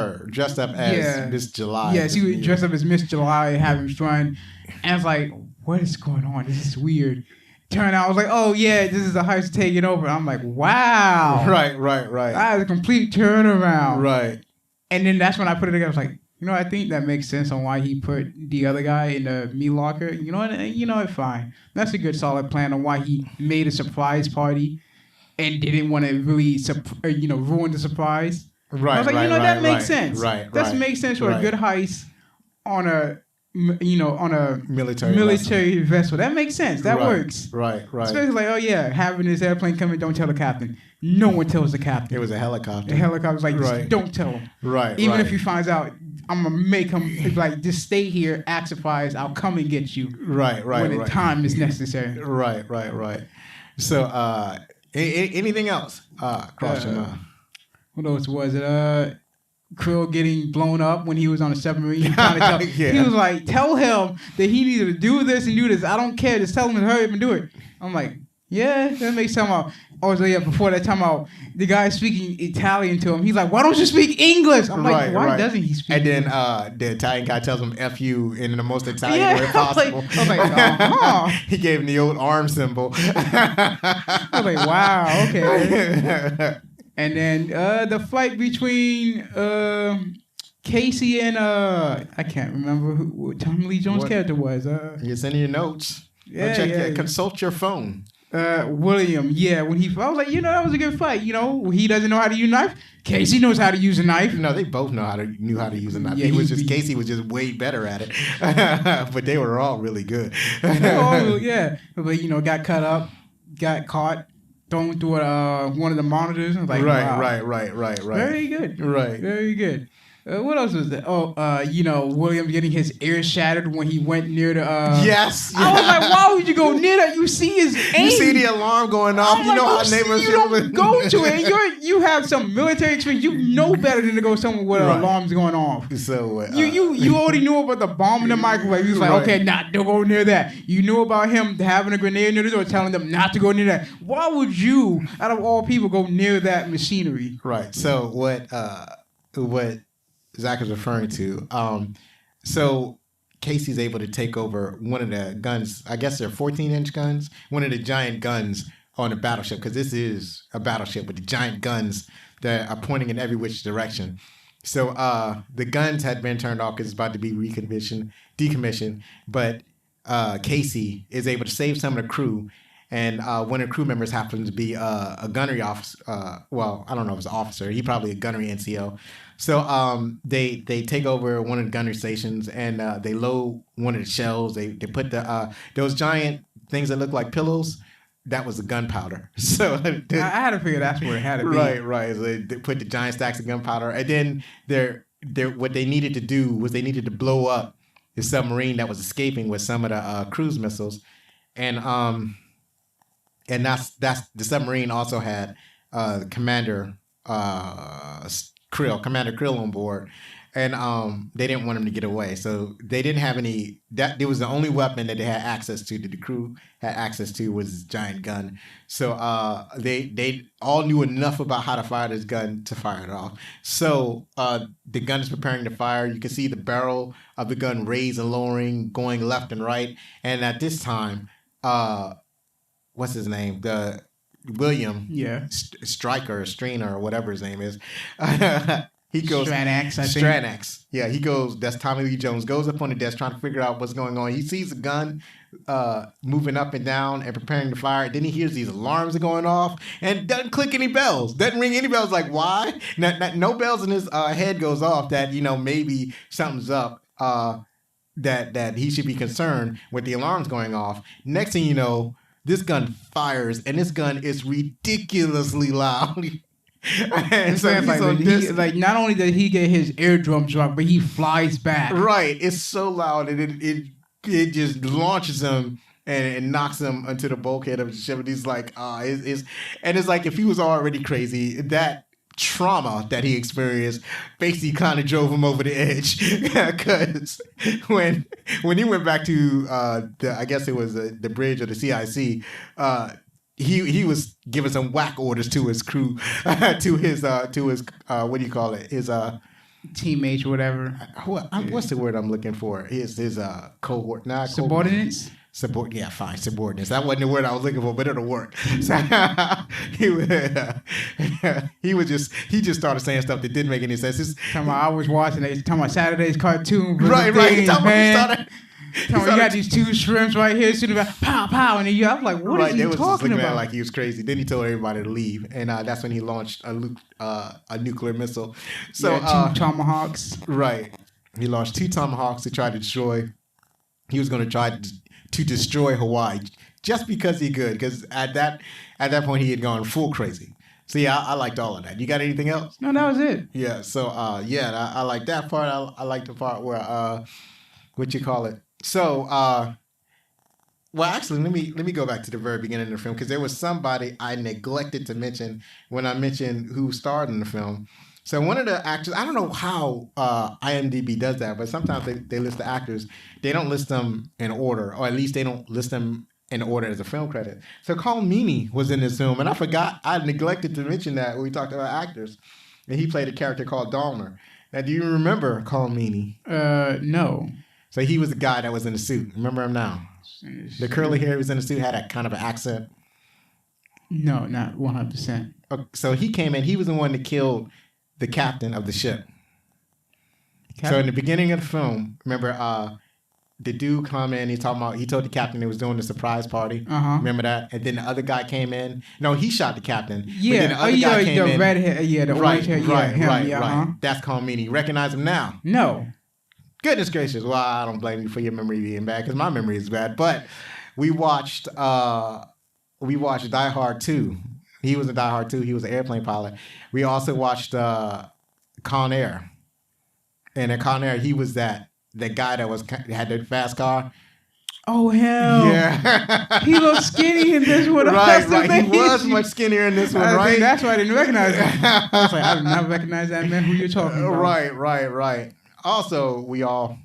Miss July. Yeah, she was dressed up as Miss July, having fun. And it's like, what is going on? This is weird. Turned out, I was like, oh yeah, this is the heist taking over. I'm like, wow. Right. That is a complete turnaround. Right. And then that's when I put it together. I was like, I think that makes sense on why he put the other guy in the meat locker. You know what? Fine. That's a good solid plan on why he made a surprise party and didn't want to really, ruin the surprise. Right. I was like, that makes sense. Right. That makes sense for a good heist on a military vessel. That makes sense. That works. Right. Especially like, oh yeah, having this airplane come in, don't tell the captain. No one tells the captain. It was a helicopter. The helicopter's like, just don't tell him. Right. Even if he finds out, I'm gonna make him like, just stay here, act surprised. I'll come and get you. Right. When the time is necessary. Right. So, anything else? Cross your mind. What else was it? Krill getting blown up when he was on a submarine. He was like, tell him that he needed to do this and do this. I don't care. Just tell him to hurry up and do it. I'm like, yeah, that makes sense. Oh, so yeah, before that time out, the guy speaking Italian to him. He's like, why don't you speak English? I'm like, why doesn't he speak And English? then the Italian guy tells him F you in the most Italian way possible. I was like, uh-huh. He gave him the old arm symbol. I was like, wow, okay. And then the fight between Casey and I can't remember who Tommy Lee Jones' character was. It's in your notes. Yeah, Consult your phone. William, when I was like, that was a good fight. He doesn't know how to use a knife. Casey knows how to use a knife. No, they both knew how to use a knife. Yeah, Casey was just way better at it. But they were all really good. But got cut up, got caught, thrown through one of the monitors. Like, right. Very good. Right. Very good. What else was that? William getting his ear shattered when he went near the. Yes. I was like, why would you go near that? You see his aim. You see the alarm going off. You know how neighbors. You don't go to it. You have some military experience. You know better than to go somewhere where the alarm's going off. So you already knew about the bomb in the microwave. You was like, okay, don't go near that. You knew about him having a grenade near the door, telling them not to go near that. Why would you, out of all people, go near that machinery? Right. So what Zach is referring to. So Casey's able to take over one of the guns. I guess they're 14-inch guns. One of the giant guns on the battleship, because this is a battleship with the giant guns that are pointing in every which direction. So the guns had been turned off because it's about to be decommissioned. But Casey is able to save some of the crew. And one of the crew members happens to be a gunnery officer. Well, I don't know if it's an officer. He probably a gunnery NCO. So they take over one of the gunnery stations and they load one of the shells. They put those giant things that look like pillows. That was the gunpowder. So I had to figure that's where it had to be. Right. So they put the giant stacks of gunpowder, and then what they needed to do was they needed to blow up the submarine that was escaping with some of the cruise missiles, and that's the submarine also had Commander Krill on board, and they didn't want him to get away, so they didn't have any. That it was the only weapon that they had access to, that the crew had access to, was this giant gun. So they all knew enough about how to fire this gun to fire it off. So the gun is preparing to fire. You can see the barrel of the gun raise and lowering, going left and right, and at this time, what's his name? The William, Stryker, Streener, or whatever his name is. He goes Stranax, I think. Stranax. Yeah, he goes. That's Tommy Lee Jones. Goes up on the desk trying to figure out what's going on. He sees a gun moving up and down and preparing to fire. Then he hears these alarms are going off and doesn't click any bells. Doesn't ring any bells. Like, why? No bells in his head goes off that maybe something's up. That he should be concerned with the alarms going off. Next thing you know, this gun fires, and this gun is ridiculously loud. And so not only did he get his eardrums rocked, but he flies back. Right, it's so loud, and it just launches him and knocks him onto the bulkhead of the ship. And he's like, it's like if he was already crazy, that trauma that he experienced basically kind of drove him over the edge. Because when he went back to I guess it was the bridge or the CIC, he was giving some whack orders to his crew, to his what do you call it? His teammates or whatever. What's the word I'm looking for? His cohort, not subordinates. Subordinates. That wasn't the word I was looking for, but it'll work. So he just started saying stuff that didn't make any sense. I was watching it. Talking about Saturday's cartoon. Right. He got these two shrimps right here, shooting about pow pow, and I'm like, what is he talking about? Like he was crazy. Then he told everybody to leave, and that's when he launched a nuclear missile. So 2 tomahawks. Right. He launched 2 tomahawks to try to destroy. He was going to try to destroy Hawaii just because he could. Because at that point he had gone full crazy. So yeah, I liked all of that. You got anything else? No, that was it. Yeah. So I like that part. I like the part where what you call it. So, well, actually, let me go back to the very beginning of the film, because there was somebody I neglected to mention when I mentioned who starred in the film. So one of the actors, I don't know how IMDb does that, but sometimes they list the actors. They don't list them in order, or at least they don't list them in order as a film credit. So Colm Meaney was in this film, and I neglected to mention that when we talked about actors. And he played a character called Dahmer. Now, do you remember Colm Meaney? No. So he was the guy that was in the suit. Remember him now? The curly hair was in the suit, had a kind of an accent. No, not 100%. So he came in. He was the one that killed the captain of the ship. So in the beginning of the film, remember, the dude come in. He told the captain he was doing the surprise party. Remember that? And then the other guy came in. No, he shot the captain. Yeah. But then the other guy came in. The red hair. Yeah, the orange hair. Right. That's Colm Meaney. You recognize him now? No. Goodness gracious. Well, I don't blame you for your memory being bad because my memory is bad. But we watched Die Hard 2. He was in Die Hard 2. He was an airplane pilot. We also watched Con Air. And in Con Air, he was that guy that had the fast car. Oh, hell. Yeah. He looked skinny in this one. Right. He was much skinnier in this one, right? Think that's why I didn't recognize him. I was like, I did not recognize that man who you're talking about. Right. Also, we old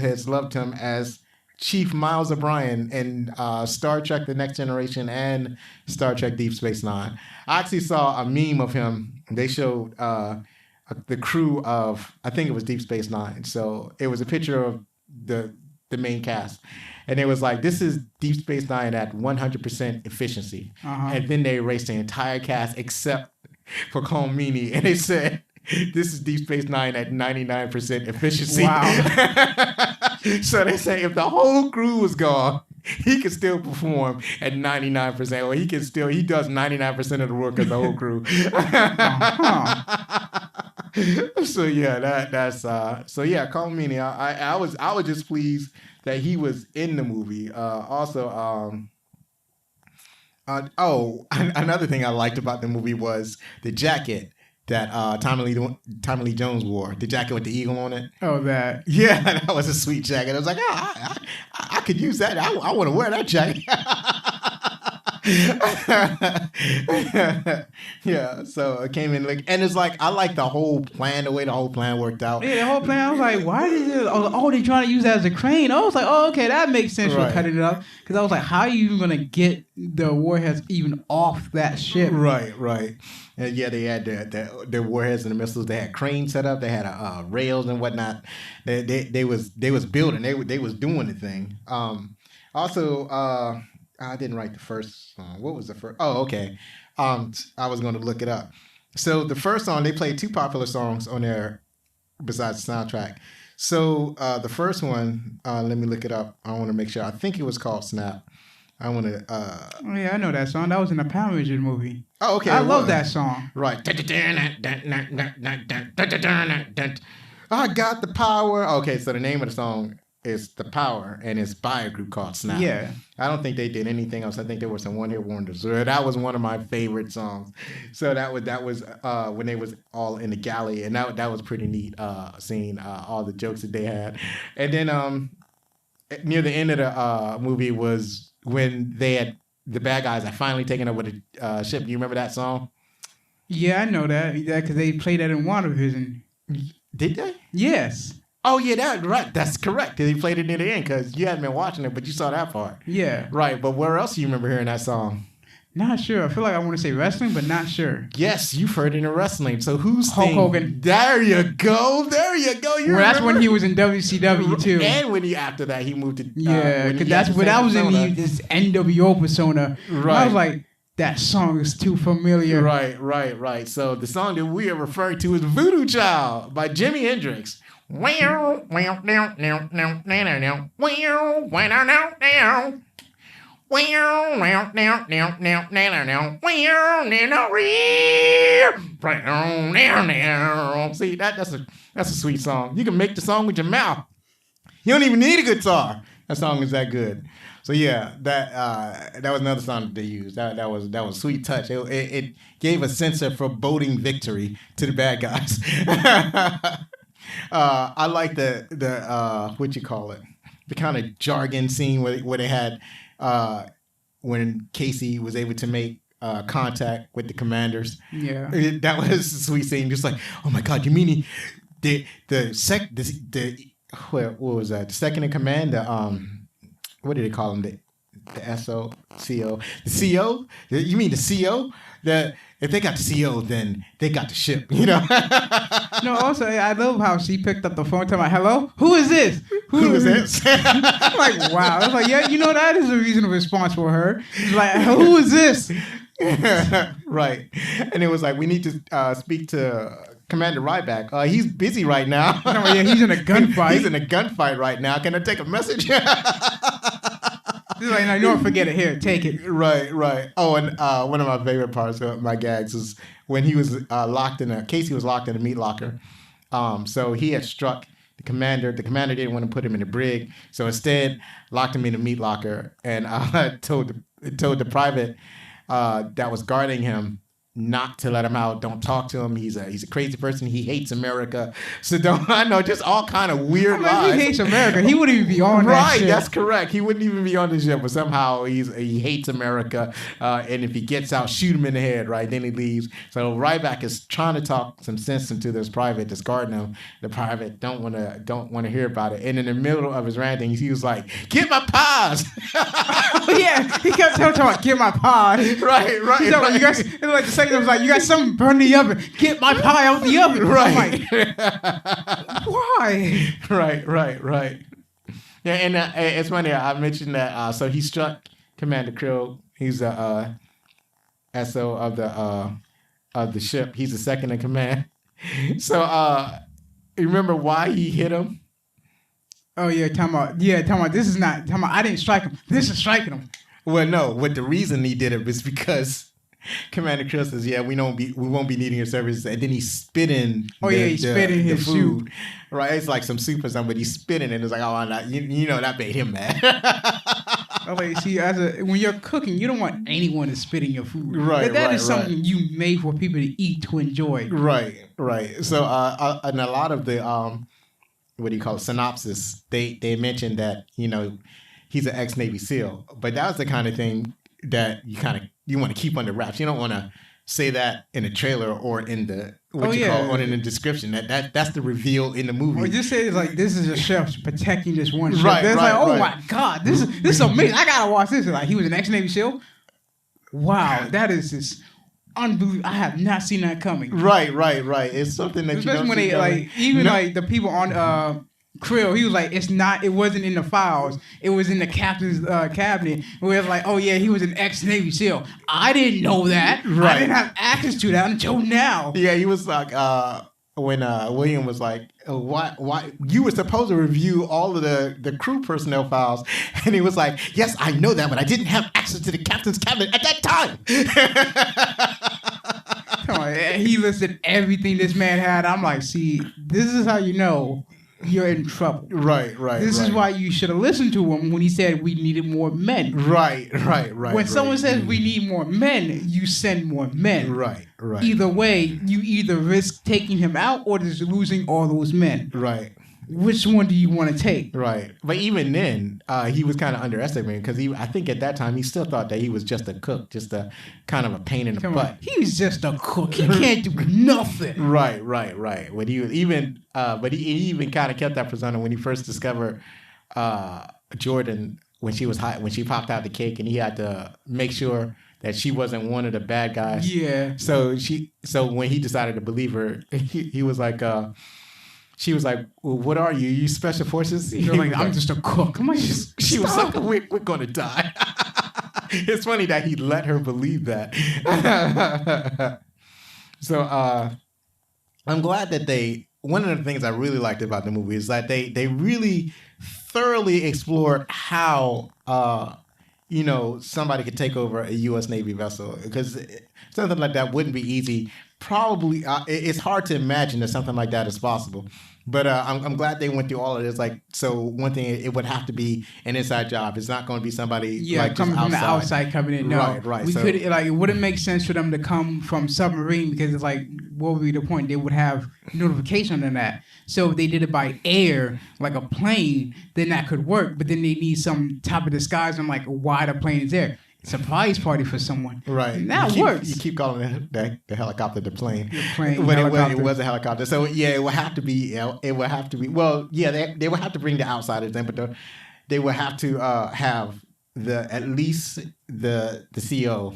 heads loved him as Chief Miles O'Brien in Star Trek The Next Generation and Star Trek Deep Space Nine. I actually saw a meme of him. They showed the crew of, I think it was Deep Space Nine. So it was a picture of the main cast. And it was like, this is Deep Space Nine at 100% efficiency. And then they erased the entire cast except for Colm Meaney. And they said, this is Deep Space Nine at 99% efficiency. Wow. So they say if the whole crew was gone, he could still perform at 99%. Or he does 99% of the work of the whole crew. So yeah, Colm Meaney. I was just pleased that he was in the movie. Another thing I liked about the movie was the jacket that Tommy Lee Jones wore. The jacket with the eagle on it. Oh, that. Yeah, that was a sweet jacket. I was like, I could use that. I want to wear that jacket. Yeah, so it came in and it's like I like the whole plan, the way the whole plan worked out. Yeah, the whole plan. I was like, why did it? Oh, they trying to use that as a crane. I was like, oh, okay, that makes sense for cutting it up. Because I was like, how are you even gonna get the warheads even off that ship? Right. And yeah, they had the warheads and the missiles. They had cranes set up. They had rails and whatnot. They was building. They was doing the thing. I didn't write the first song. What was the first? Oh, okay. I was going to look it up. So the first song, they played two popular songs on there besides the soundtrack. So the first one, let me look it up. I want to make sure. I think it was called Snap. I want to... oh, yeah, I know that song. That was in a Power Rangers movie. Oh, okay. I love that song. Right. I got the power. Okay, so the name of the song is The Power, and it's by a group called Snap. Yeah. I don't think they did anything else. I think there were some one-hit wonders. So that was one of my favorite songs. So that was when they was all in the galley, and that was pretty neat seeing all the jokes that they had. And then near the end of the movie was when the bad guys had finally taken over the ship. Do you remember that song? Yeah, I know that. Because they played that in WandaVision. Did they? Yes. Oh, yeah, that's correct. They played it near the end because you hadn't been watching it, but you saw that part. Yeah. Right, but where else do you remember hearing that song? Not sure. I feel like I want to say wrestling, but not sure. Yes, you've heard it in wrestling. So who's Hulk Hogan? There you go. That's when he was in WCW too. And when after that he moved to because that's when I was in this NWO persona. Right. I was like, that song is too familiar. Right. So the song that we are referring to is "Voodoo Child" by Jimi Hendrix. See, that's a sweet song. You can make the song with your mouth. You don't even need a guitar. That song is that good. So yeah, that was another song that they used. That was a sweet touch. It gave a sense of foreboding victory to the bad guys. I like the what you call it, the kind of jargon scene where they had when Casey was able to make contact with the commanders. Yeah, that was a sweet scene. Just like, oh my God, you mean what was that? The second in command, what do they call him? The SO, CO, the CO. You mean the CO? That if they got the CO, then they got the ship. You know. No, also I love how she picked up the phone, talking about, "Hello, who is this? Who is this?" I'm like, wow. I was like, yeah, you know, that is a reasonable response for her. She's like, who is this? Right. And it was like, we need to speak to Commander Ryback. He's busy right now. No, yeah, he's in a gunfight. He's in a gunfight right now. Can I take a message? He's like, no, you don't forget it. Here, take it. Right. Oh, and one of my favorite parts of my gags is when he was Casey was locked in a meat locker. So he had struck the commander. The commander didn't want to put him in the brig, so instead locked him in a meat locker and told the private that was guarding him not to let him out. Don't talk to him. He's a crazy person. He hates America. So just all kind of weird lies. He hates America. He wouldn't even be on that right, shit. that's correct. He wouldn't even be on the ship, but somehow he hates America. And if he gets out, shoot him in the head, right? Then he leaves. So Ryback is trying to talk some sense into this private that's guarding him. The private don't want to hear about it. And in the middle of his ranting, he was like, "Get my pies!" Yeah, he kept talking, "Get my pie." Right. He's like, you guys, it was like the second was like, "You got something burning the oven. Get my pie out the oven." Right. I'm like, why? Right. Yeah, and it's funny. I mentioned that. So he struck Commander Krill. He's the SO of the ship. He's the second in command. So you remember why he hit him? Oh yeah, talking about this is not talking about I didn't strike him. This is striking him. Well, no. What the reason he did it was because Commander Krill says, "Yeah, we won't be needing your services," and then he spit in. He spit in his food. soup. Right, it's like some soup or something, but he spit in it. It's like, oh, you know, that made him mad. Okay, see, when you're cooking, you don't want anyone to spit in your food. Right, that is something you made for people to eat to enjoy. Right. So, and a lot of the what do you call it, synopsis, they mentioned that, you know, he's an ex-Navy SEAL, but that was the kind of thing that you want to keep under wraps. You don't want to say that in a trailer or in the or in the description. That's the reveal in the movie. Or just say it's like, this is a chef protecting this one chef. Right, It's like, oh right. my God, this is amazing. I gotta watch this. Like, he was an ex-Navy SEAL. Wow, that is just unbelievable. I have not seen that coming. Right. It's something that especially you don't when see they coming. like even like the people on Krill, he was like, it wasn't in the files, it was in the captain's cabinet. Where it's like, oh yeah, he was an ex-Navy SEAL. I didn't know that. Right. I didn't have access to that until now. Yeah, he was like, when William was like, why you were supposed to review all of the crew personnel files, and he was like, yes, I know that, but I didn't have access to the captain's cabinet at that time. Come on, he listed everything this man had. I'm like, see, this is how you know you're in trouble. Right. This is why you should have listened to him when he said we needed more men. Right. When someone says we need more men, you send more men. Right. Either way, you either risk taking him out or just losing all those men. Right. Which one do you want to take? Right. But even then, he was kind of underestimated because I think at that time he still thought that he was just a cook, just a kind of a pain in the butt. He's just a cook. He can't do nothing. Right. When he was even, but he even kind of kept that persona when he first discovered Jordan when she popped out the cake, and he had to make sure that she wasn't one of the bad guys. Yeah. So when he decided to believe her, he was like. She was like, well, "What are you? You special forces?" You're like, "I'm just a cook." I'm like, she was like, "We're gonna die." It's funny that he let her believe that. So I'm glad that one of the things I really liked about the movie is that they really thoroughly explored how somebody could take over a U.S. Navy vessel, because something like that wouldn't be easy. Probably, it's hard to imagine that something like that is possible. But I'm glad they went through all of this. Like, so one thing, it would have to be an inside job. It's not going to be somebody coming from the outside coming in. No, right. It wouldn't make sense for them to come from submarine, because it's like, what would be the point? They would have notification on that. So if they did it by air, like a plane, then that could work. But then they need some type of disguise on like why the plane is there. Surprise party for someone. Right. And that works. You keep calling the helicopter the plane. But it was a helicopter. So yeah, it would have to be. It would have to be. Well, yeah, they would have to bring the outsiders in, but they would have to have at least the CO.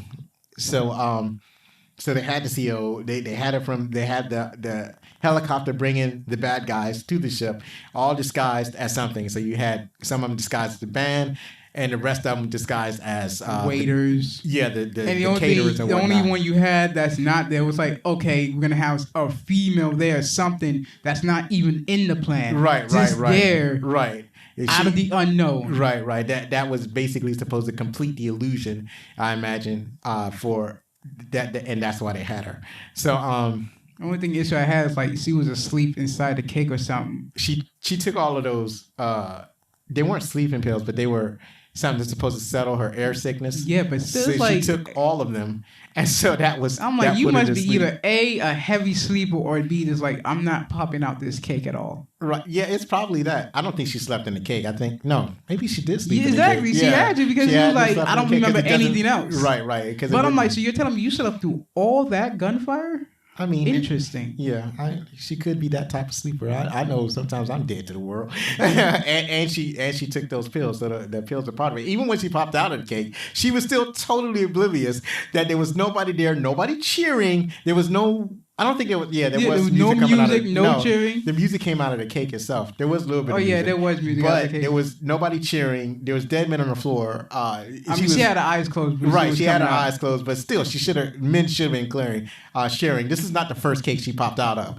So they had the CO. They had it from. They had the helicopter bringing the bad guys to the ship, all disguised as something. So you had some of them disguised as the band, and the rest of them disguised as waiters. The only caterers and whatnot. The only one you had that's not there was like, okay, we're gonna have a female there, something that's not even in the plan. Right. There. Right. Out of the unknown. Right. That was basically supposed to complete the illusion, I imagine, for that, and that's why they had her. So the only thing issue I had is like she was asleep inside the cake or something. She took all of those. They weren't sleeping pills, but they were something that's supposed to settle her air sickness. Yeah, but still, so like, she took all of them, and so that was. I'm like, you must be either a heavy sleeper or B just like, I'm not popping out this cake at all. Right? Yeah, it's probably that. I don't think she slept in the cake. I think maybe she did sleep. Yeah, in exactly. the cake. She had to because she was like, I don't remember anything else. Right. But I'm like, so you're telling me you slept through all that gunfire? I mean, interesting. She could be that type of sleeper. I know sometimes I'm dead to the world, and she took those pills. So the pills are part of it. Even when she popped out of the cake, she was still totally oblivious that there was nobody there, nobody cheering. There was no. I don't think there was. Yeah, there was no music, no cheering. The music came out of the cake itself. There was a little bit. Of music. There was music, but there was nobody cheering. There was dead men on the floor. She had her eyes closed. Right, she had her eyes closed, but still, men should have been sharing. This is not the first cake she popped out of,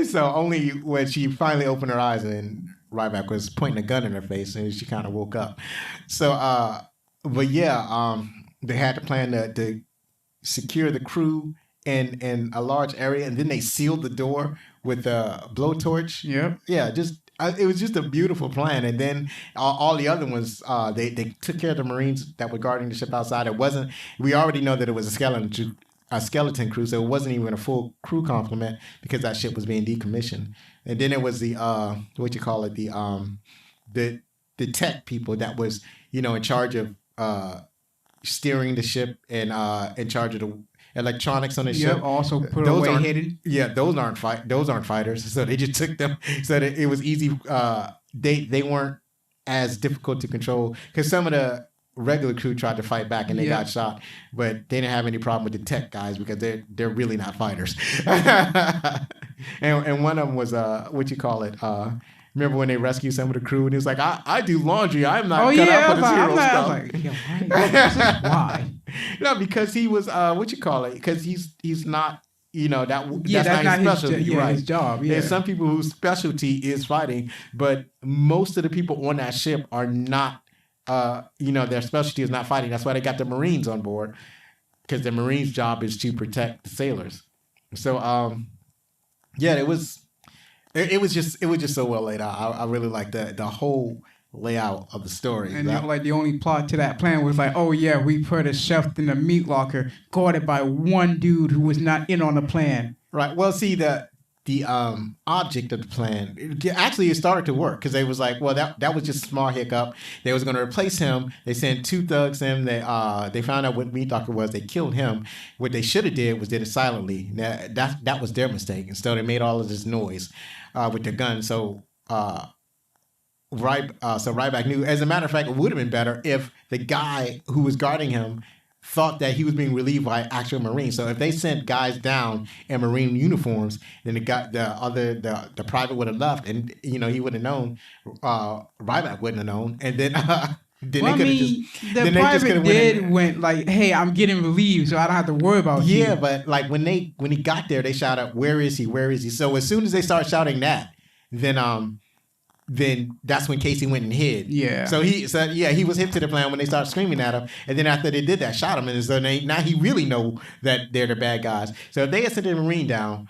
so only when she finally opened her eyes and Ryback was pointing a gun in her face, and she kind of woke up. So, but yeah, they had to plan to secure the crew in a large area, and then they sealed the door with a blowtorch. Yep. Yeah, it was just a beautiful plan. And then all the other ones, they took care of the Marines that were guarding the ship outside. We already know that it was a skeleton crew, so it wasn't even a full crew complement because that ship was being decommissioned. And then it was the the tech people that was in charge of steering the ship and in charge of the electronics on the ship. Also put away hidden. Yeah, those aren't fighters. So they just took them so that it was easy. They weren't as difficult to control because some of the regular crew tried to fight back and they got shot, but they didn't have any problem with the tech guys because they're really not fighters. and one of them was remember when they rescued some of the crew and he was like, I do laundry. I'm not cut out for this hero stuff. Why? No, because he was because he's not that's not his specialty. His job. There's some people whose specialty is fighting, but most of the people on that ship are not. Their specialty is not fighting. That's why they got the Marines on board, because the Marines' job is to protect the sailors. So it was just so well laid out. I really like the whole layout of the story. And the only plot to that plan was like, oh yeah, we put a chef in the meat locker guarded by one dude who was not in on the plan. Right. Well, see, the object of the plan, it started to work because they was like, well, that was just a small hiccup. They was going to replace him. They sent 2 thugs in. They found out what meat locker was. They killed him. What they should have did it silently. Now, that was their mistake. Instead, they made all of this noise with their gun. So Ryback knew. As a matter of fact, it would have been better if the guy who was guarding him thought that he was being relieved by actual Marines. So if they sent guys down in Marine uniforms, then the private would have left, and he would have known. Ryback wouldn't have known, and then. The private went like, "Hey, I'm getting relieved, so I don't have to worry about you." Yeah, but like when he got there, they shouted, "Where is he? Where is he?" So as soon as they start shouting that, then that's when Casey went and hid. Yeah. So he was hip to the plan when they started screaming at him, and then after they did that, shot him, and so now he really know that they're the bad guys. So if they had sent a Marine down,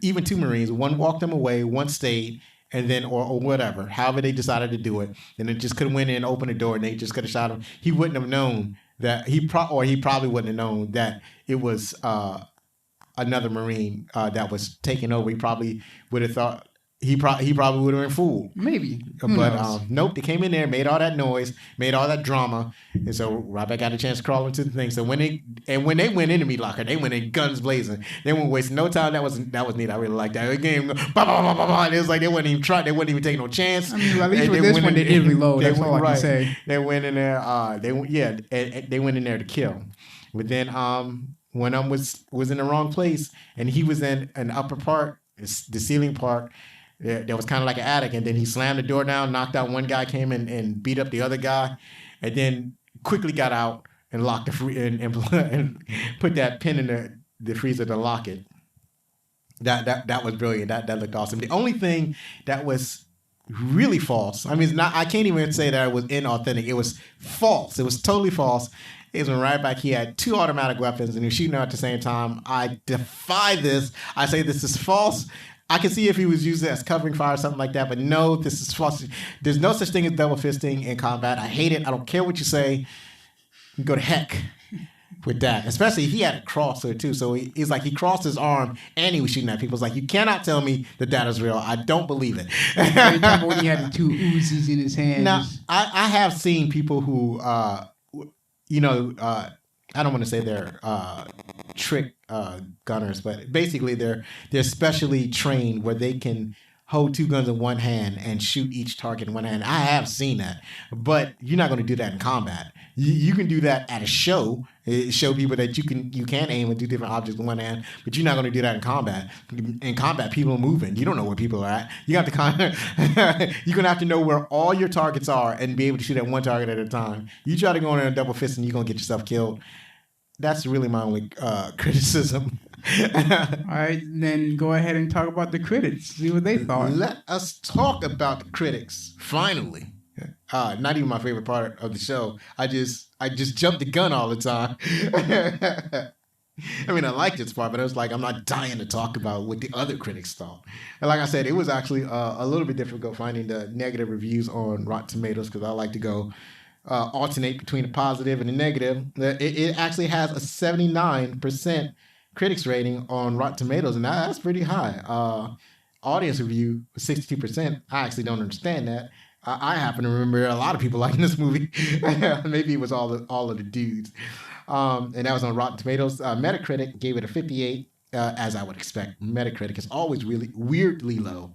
even 2 Marines, one walked them away, one stayed. And then, or whatever, however they decided to do it, and it just could have went in and opened the door, and they just could have shot him. He wouldn't have known that he probably wouldn't have known that it was another Marine that was taking over. He probably would have thought he probably would have been fooled. Maybe. Who But knows? nope, they came in there, made all that noise, made all that drama, and so Ryback got a chance to crawl into the thing. So when they went into Meat Locker, they went in guns blazing. They weren't wasting no time. That was neat. I really liked that. The game, bah, bah, bah, bah, bah, and it was like they wouldn't even try. They wouldn't even take no chance. I mean, at least And with they this went one, in- they did reload. That's all I right. can say. They went in there. They went in there to kill. But then one of them was in the wrong place, and he was in an upper part, the ceiling part. There was kind of like an attic, and then he slammed the door down, knocked out one guy, came in and beat up the other guy, and then quickly got out and locked and put that pin in the freezer to lock it. That was brilliant. That looked awesome. The only thing that was really false, I mean, it's not. I can't even say that it was inauthentic. It was false. It was totally false. Is when Ryback, he had 2 automatic weapons and he was shooting at the same time. I defy this. I say this is false. I can see if he was using it as covering fire or something like that, but no, this is false. There's no such thing as double fisting in combat. I hate it. I don't care what you say. You go to heck with that. Especially he had a crosser too. So he's like, he crossed his arm and he was shooting at people. It's like, you cannot tell me that is real. I don't believe it. I remember when he had the 2 Uzis in his hands. Now, I have seen people who, I don't want to say they're trick gunners, but basically they're specially trained where they can hold 2 guns in one hand and shoot each target in one hand. I have seen that, but you're not going to do that in combat. You can do that at a show, show people that you can aim and do different objects in one hand, but you're not going to do that in combat. In combat, people are moving. You don't know where people are at. You have to you're going to have to know where all your targets are and be able to shoot at one target at a time. You try to go in there and double fist and you're going to get yourself killed. That's really my only criticism. All right, then go ahead and talk about the critics. See what they thought. Let us talk about the critics. Finally, not even my favorite part of the show. I just jumped the gun all the time. I mean, I liked this part, but I was like, I'm not dying to talk about what the other critics thought. And like I said, it was actually a little bit difficult finding the negative reviews on Rotten Tomatoes because I like to go alternate between the positive and the negative. It actually has a 79% critics rating on Rotten Tomatoes, and that's pretty high. Audience review 62%. I actually don't understand that. I happen to remember a lot of people liking this movie. Maybe it was all of the dudes. And that was on Rotten Tomatoes. Metacritic gave it a 58, as I would expect. Metacritic is always really weirdly low.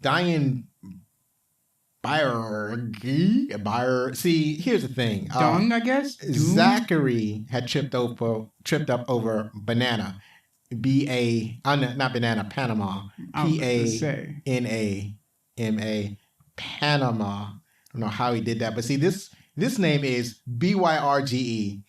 Diane Buyer. See, here's the thing. Dung, I guess. Zachary had tripped up over banana. Not banana, Panama. Panama. Panama. I don't know how he did that, but see, this name is Byrge.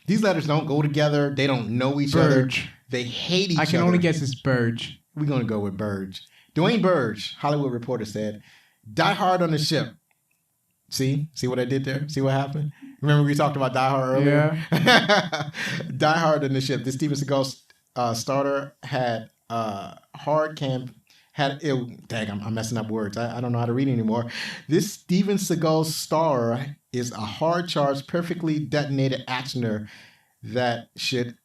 These letters don't go together. They don't know each other. They hate each other. I can only guess it's Burge. We're going to go with Burge. Dwayne Burge, Hollywood Reporter, said, Die Hard on the ship. See what I did there? See what happened? Remember we talked about Die Hard earlier? Yeah. Die Hard on the ship. This Steven Seagal starter had I'm messing up words. I don't know how to read anymore. This Steven Seagal star is a hard-charged, perfectly detonated actioner that should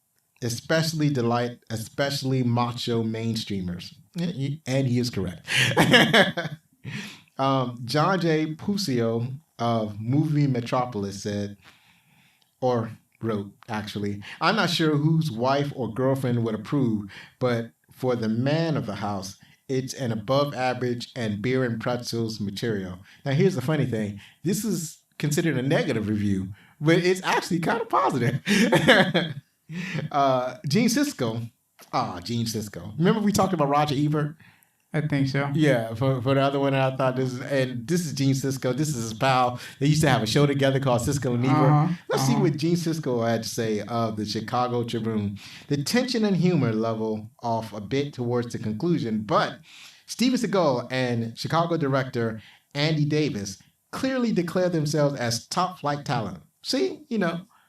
especially delight especially macho mainstreamers. And he is correct. John J. Pusio of Movie Metropolis wrote, actually, I'm not sure whose wife or girlfriend would approve, but for the man of the house, it's an above average and beer and pretzels material. Now, here's the funny thing. This is considered a negative review, but it's actually kind of positive. Gene Siskel. Gene Siskel. Remember we talked about Roger Ebert? I think so. Yeah, for the other one, I thought this is Gene Siskel. This is his pal. They used to have a show together called Siskel and Ebert. Let's see what Gene Siskel had to say of the Chicago Tribune. The tension and humor level off a bit towards the conclusion, but Steven Seagal and Chicago director Andy Davis clearly declare themselves as top flight talent. See,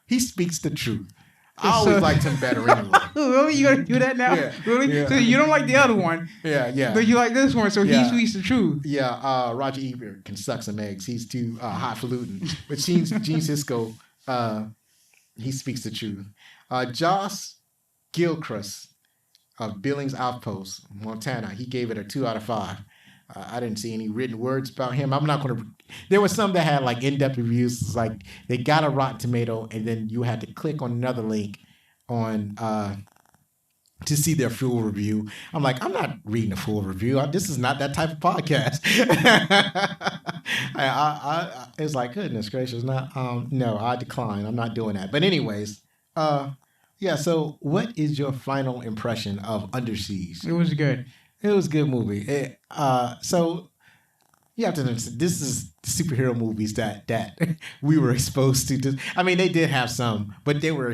he speaks the truth. I always liked him better anyway. Really? You gonna do that now? Yeah. Really? Yeah. So you don't like the other one? Yeah. But you like this one, so Yeah. he speaks the truth. Yeah, Roger Ebert can suck some eggs. He's too highfalutin. But Gene Siskel, he speaks the truth. Josh Gilchrist of Billings Outpost, Montana. He gave it a 2 out of 5. I didn't see any written words about him. I'm not going to. There was some that had like in-depth reviews. It's like they got a Rotten Tomato, and then you had to click on another link on to see their full review. I'm like, I'm not reading a full review. This is not that type of podcast. It's like, goodness gracious, not. No, I decline. I'm not doing that. But anyways, yeah. So, what is your final impression of Under Siege? It was good. It was a good movie. So you have to understand, this is superhero movies that we were exposed to. I mean, they did have some, but they were.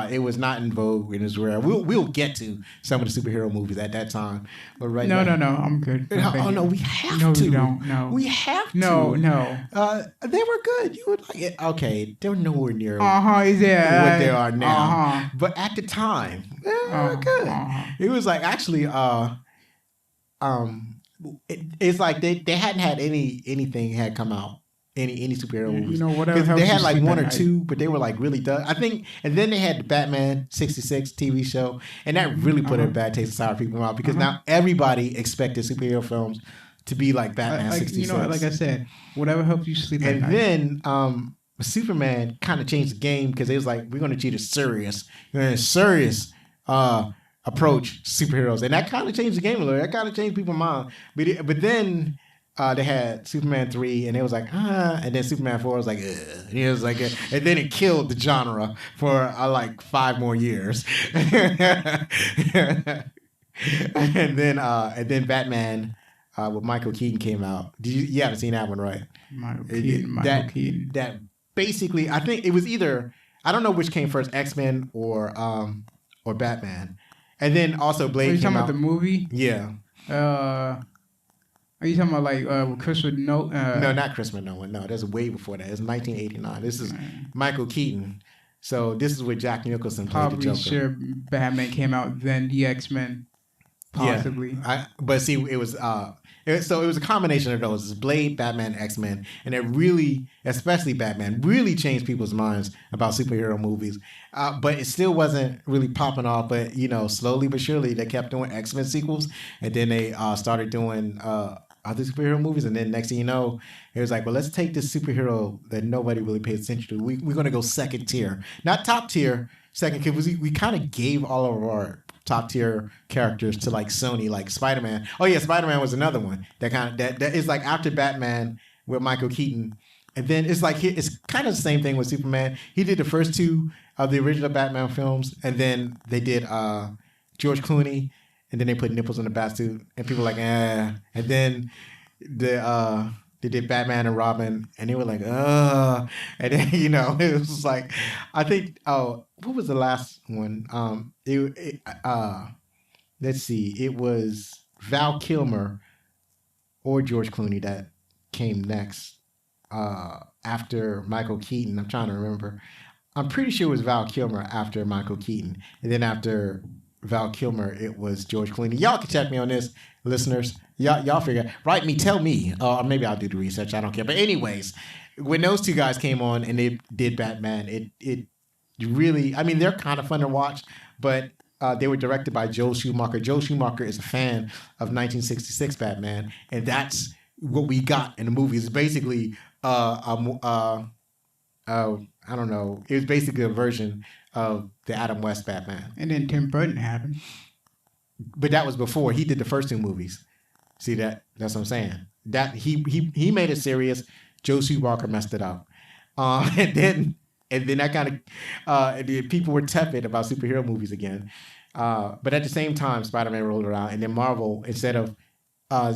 It was not in vogue and it's rare. We'll get to some of the superhero movies at that time, but right now, No, I'm good. No, we have no, to. No, you don't. No, we have to. No. They were good. You would like it. Okay, they were nowhere near Is there what they are now. But at the time, they were good. It was like actually, it's like they hadn't had anything had come out. Any superhero movies. You know, whatever. They had like one or two, but they were like really done. I think, and then they had the Batman 66 TV show, and that really put a bad taste in sour people's mouth because now everybody expected superhero films to be like Batman 66. You know, like I said, whatever helps you sleep at night. And then Superman kind of changed the game because they was like, we're going to treat it serious. We're going to serious approach superheroes, and that kind of changed the game a little. That kind of changed people's mind. But then. They had Superman 3, and it was like, and then Superman 4 was like, ugh. And it was like, and then it killed the genre for like 5 more years. And then Batman with Michael Keaton came out. You haven't seen that one, right? Michael Keaton. That basically, I think it was either, I don't know which came first, X-Men or Batman. And then also Blade came out. Are you talking about the movie? Yeah. Are you talking about like Christopher Nolan? No, not Christopher Nolan. No, that's way before that. It's 1989. This is Michael Keaton. So this is where Jack Nicholson played the Joker. Probably sure Batman came out, then the X-Men. Possibly. Yeah. But see, it was it was a combination of those. It's Blade, Batman, X-Men, and it really, especially Batman, really changed people's minds about superhero movies. But it still wasn't really popping off. But slowly but surely, they kept doing X-Men sequels, and then they started doing other superhero movies, and then next thing you know, it was like, well, let's take this superhero that nobody really pays attention to. We're going to go second tier, not top tier. Second, because we kind of gave all of our top tier characters to like Sony, like Spider-Man. Oh yeah, Spider-Man was another one that is like after Batman with Michael Keaton, and then it's like it's kind of the same thing with Superman. He did the first 2 of the original Batman films, and then they did George Clooney. And then they put nipples in the bat suit, and people were like, eh. And then they did Batman and Robin, and they were like, and then it was just like, I think, what was the last one? Let's see, it was Val Kilmer or George Clooney that came next after Michael Keaton. I'm trying to remember. I'm pretty sure it was Val Kilmer after Michael Keaton, and then after Val Kilmer, it was George Clooney. Y'all can check me on this, listeners. Y'all figure. Write me, tell me. Or maybe I'll do the research. I don't care. But anyways, when those 2 guys came on and they did Batman, it really, I mean, they're kind of fun to watch, but they were directed by Joel Schumacher. Joel Schumacher is a fan of 1966 Batman, and that's what we got in the movie. It's basically, I don't know. It was basically a version of the Adam West Batman. And then Tim Burton happened. But that was before. He did the first 2 movies. See that? That's what I'm saying. That he made it serious. Joe Schumacher messed it up. And then that kind of people were tepid about superhero movies again. But at the same time, Spider-Man rolled around, and then Marvel, instead of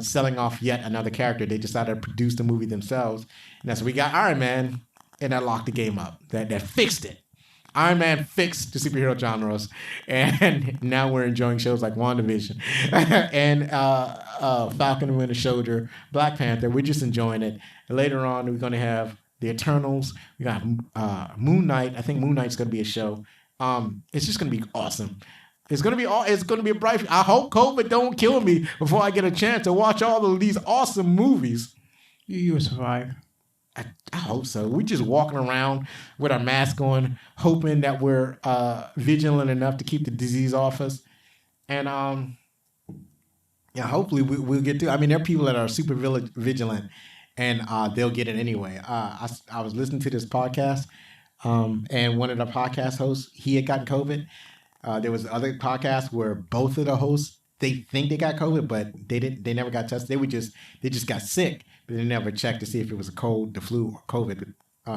selling off yet another character, they decided to produce the movie themselves. And that's when we got Iron Man, and that locked the game up. That fixed it. Iron Man fixed the superhero genres, and now we're enjoying shows like WandaVision and Falcon and Winter Soldier, Black Panther. We're just enjoying it. And later on, we're going to have the Eternals. We got Moon Knight. I think Moon Knight's going to be a show. It's just going to be awesome. It's going to be a bright. I hope COVID don't kill me before I get a chance to watch all of these awesome movies. You'll survive. I hope so. We're just walking around with our mask on, hoping that we're vigilant enough to keep the disease off us. And yeah, hopefully we'll get through. I mean, there are people that are super vigilant, and they'll get it anyway. I was listening to this podcast, and one of the podcast hosts, he had gotten COVID. There was other podcasts where both of the hosts, they think they got COVID, but they didn't. They never got tested. They just got sick, but they never checked to see if it was a cold, the flu, or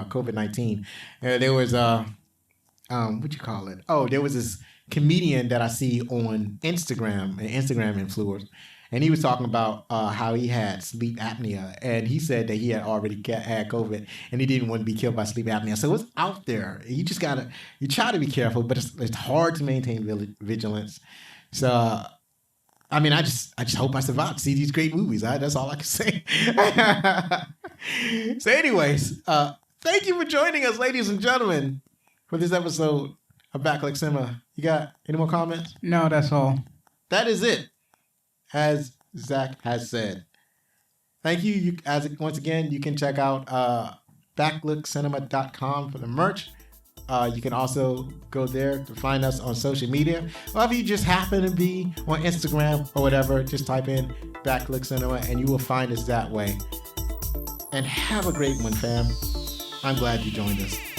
COVID-19. There was what you call it? Oh, there was this comedian that I see on Instagram, an Instagram influencer, and he was talking about how he had sleep apnea, and he said that he had already had COVID, and he didn't want to be killed by sleep apnea. So it's out there. You just you try to be careful, but it's hard to maintain vigilance. So, I mean, I just hope I survive to see these great movies. That's all I can say. So, anyways, thank you for joining us, ladies and gentlemen, for this episode of Backlink Cinema. You got any more comments? No, that's all. That is it, as Zach has said. Thank you. Once again, you can check out backlookcinema.com for the merch. You can also go there to find us on social media. Or if you just happen to be on Instagram or whatever, just type in Backlook Cinema and you will find us that way. And have a great one, fam. I'm glad you joined us.